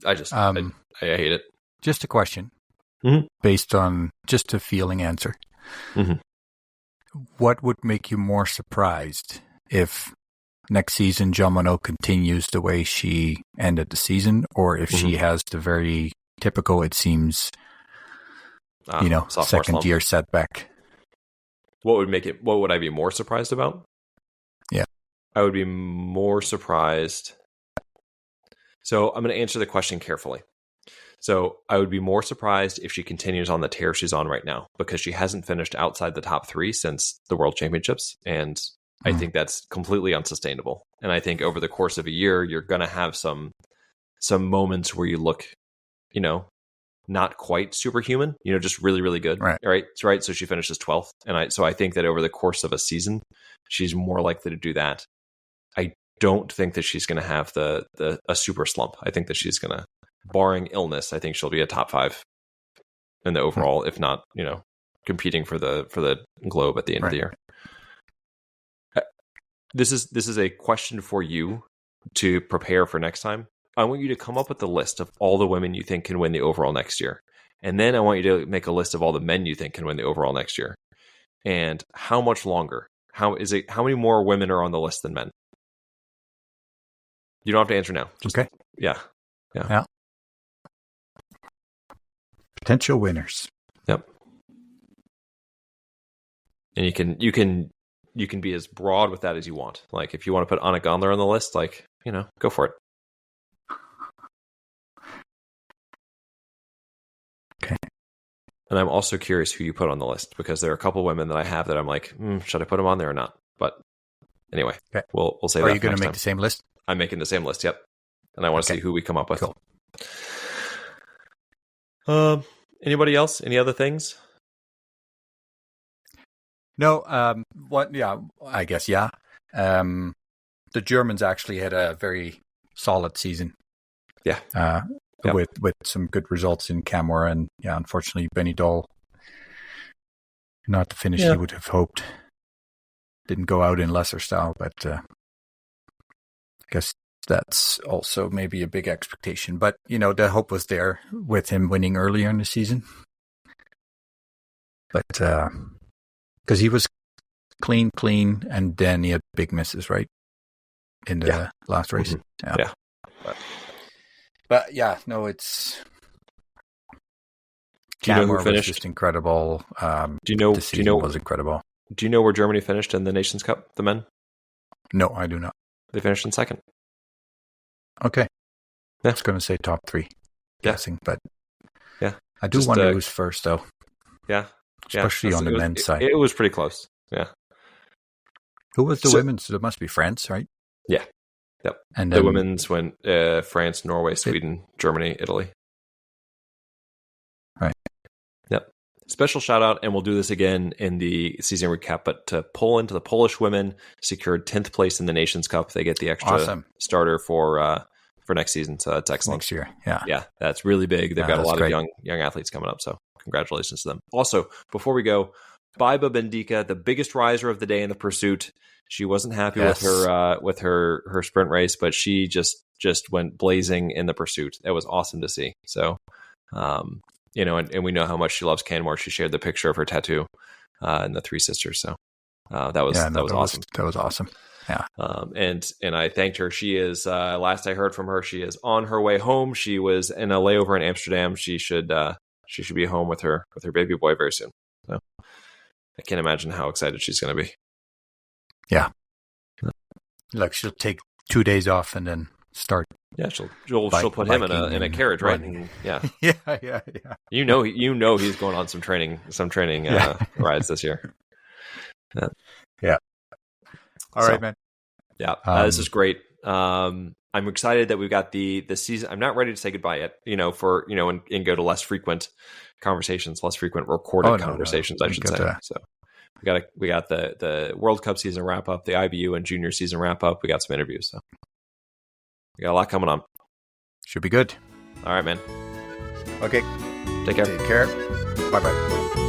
I just I hate it. Just a question based on just a feeling answer. What would make you more surprised if next season Jeanmonnot continues the way she ended the season, or if she has the very typical, it seems, second year setback? What would I be more surprised about? Yeah. I would be more surprised. So I'm going to answer the question carefully. So I would be more surprised if she continues on the tear she's on right now, because she hasn't finished outside the top 3 since the World Championships. And I think that's completely unsustainable. And I think over the course of a year, you're going to have some moments where you look, not quite superhuman, just really, really good. Right. So she finishes 12th. And I think that over the course of a season, she's more likely to do that. I don't think that she's going to have a super slump. I think that she's going to, barring illness, I think she'll be a top 5 in the overall, if not, competing for the globe at the end of the year. This is a question for you to prepare for next time. I want you to come up with a list of all the women you think can win the overall next year. And then I want you to make a list of all the men you think can win the overall next year. And how much longer? How many more women are on the list than men? You don't have to answer now. Okay. Yeah. Potential winners. Yep. And you can be as broad with that as you want. Like if you want to put Hanna Gandler on the list, like go for it. Okay. And I'm also curious who you put on the list, because there are a couple women that I have that I'm like, should I put them on there or not? But anyway, okay. we'll say that. Are you going to make time. the same list? I'm making the same list. Yep. And I want to see who we come up with. Cool. Anybody else? Any other things? No. What? Yeah. I guess. Yeah. The Germans actually had a very solid season. Yeah. With some good results in Canmore, and unfortunately Benny Doll, not the finish he would have hoped. Didn't go out in lesser style, but I guess that's also maybe a big expectation. But the hope was there with him winning earlier in the season. But because he was clean, and then he had big misses, right, in the last race. Mm-hmm. Yeah. But no, it's Canmore was just incredible. Do you know was incredible. Do you know where Germany finished in the Nations Cup, the men? No, I do not. They finished in second. Okay. I was going to say top 3, guessing, but I do wonder who's first, though. Yeah. Especially on the men's side. It was pretty close. Yeah. Who was the women's? So it must be France, right? Yeah. Yep. And the women's went France, Norway, Sweden, Germany, Italy. Right. Yep. Special shout out, and we'll do this again in the season recap, but to Poland, the Polish women secured 10th place in the Nations Cup. They get the extra starter for next season. So that's excellent. Next year. Yeah. Yeah. That's really big. They've got a lot of young athletes coming up. So congratulations to them. Also, before we go, Baiba Bendica, the biggest riser of the day in the pursuit. She wasn't happy with her sprint race, but she just went blazing in the pursuit. That was awesome to see. So, and we know how much she loves Canmore. She shared the picture of her tattoo and the 3 sisters. So that was awesome. That was awesome. Yeah. And I thanked her. She is last I heard from her, she is on her way home. She was in a layover in Amsterdam. She should be home with her baby boy very soon. So I can't imagine how excited she's going to be. Yeah. Like she'll take 2 days off and then start. Yeah, she'll put him in a carriage, right? And, yeah. You know he's going on some training rides this year. Yeah. All right, man. Yeah, this is great. I'm excited that we've got the season. I'm not ready to say goodbye yet. And go to less frequent conversations, less frequent recorded conversations, I should say. So. We got the World Cup season wrap up, the IBU and junior season wrap up. We got some interviews, so we got a lot coming on. Should be good. All right, man. Okay. Take care. Take care. Bye-bye.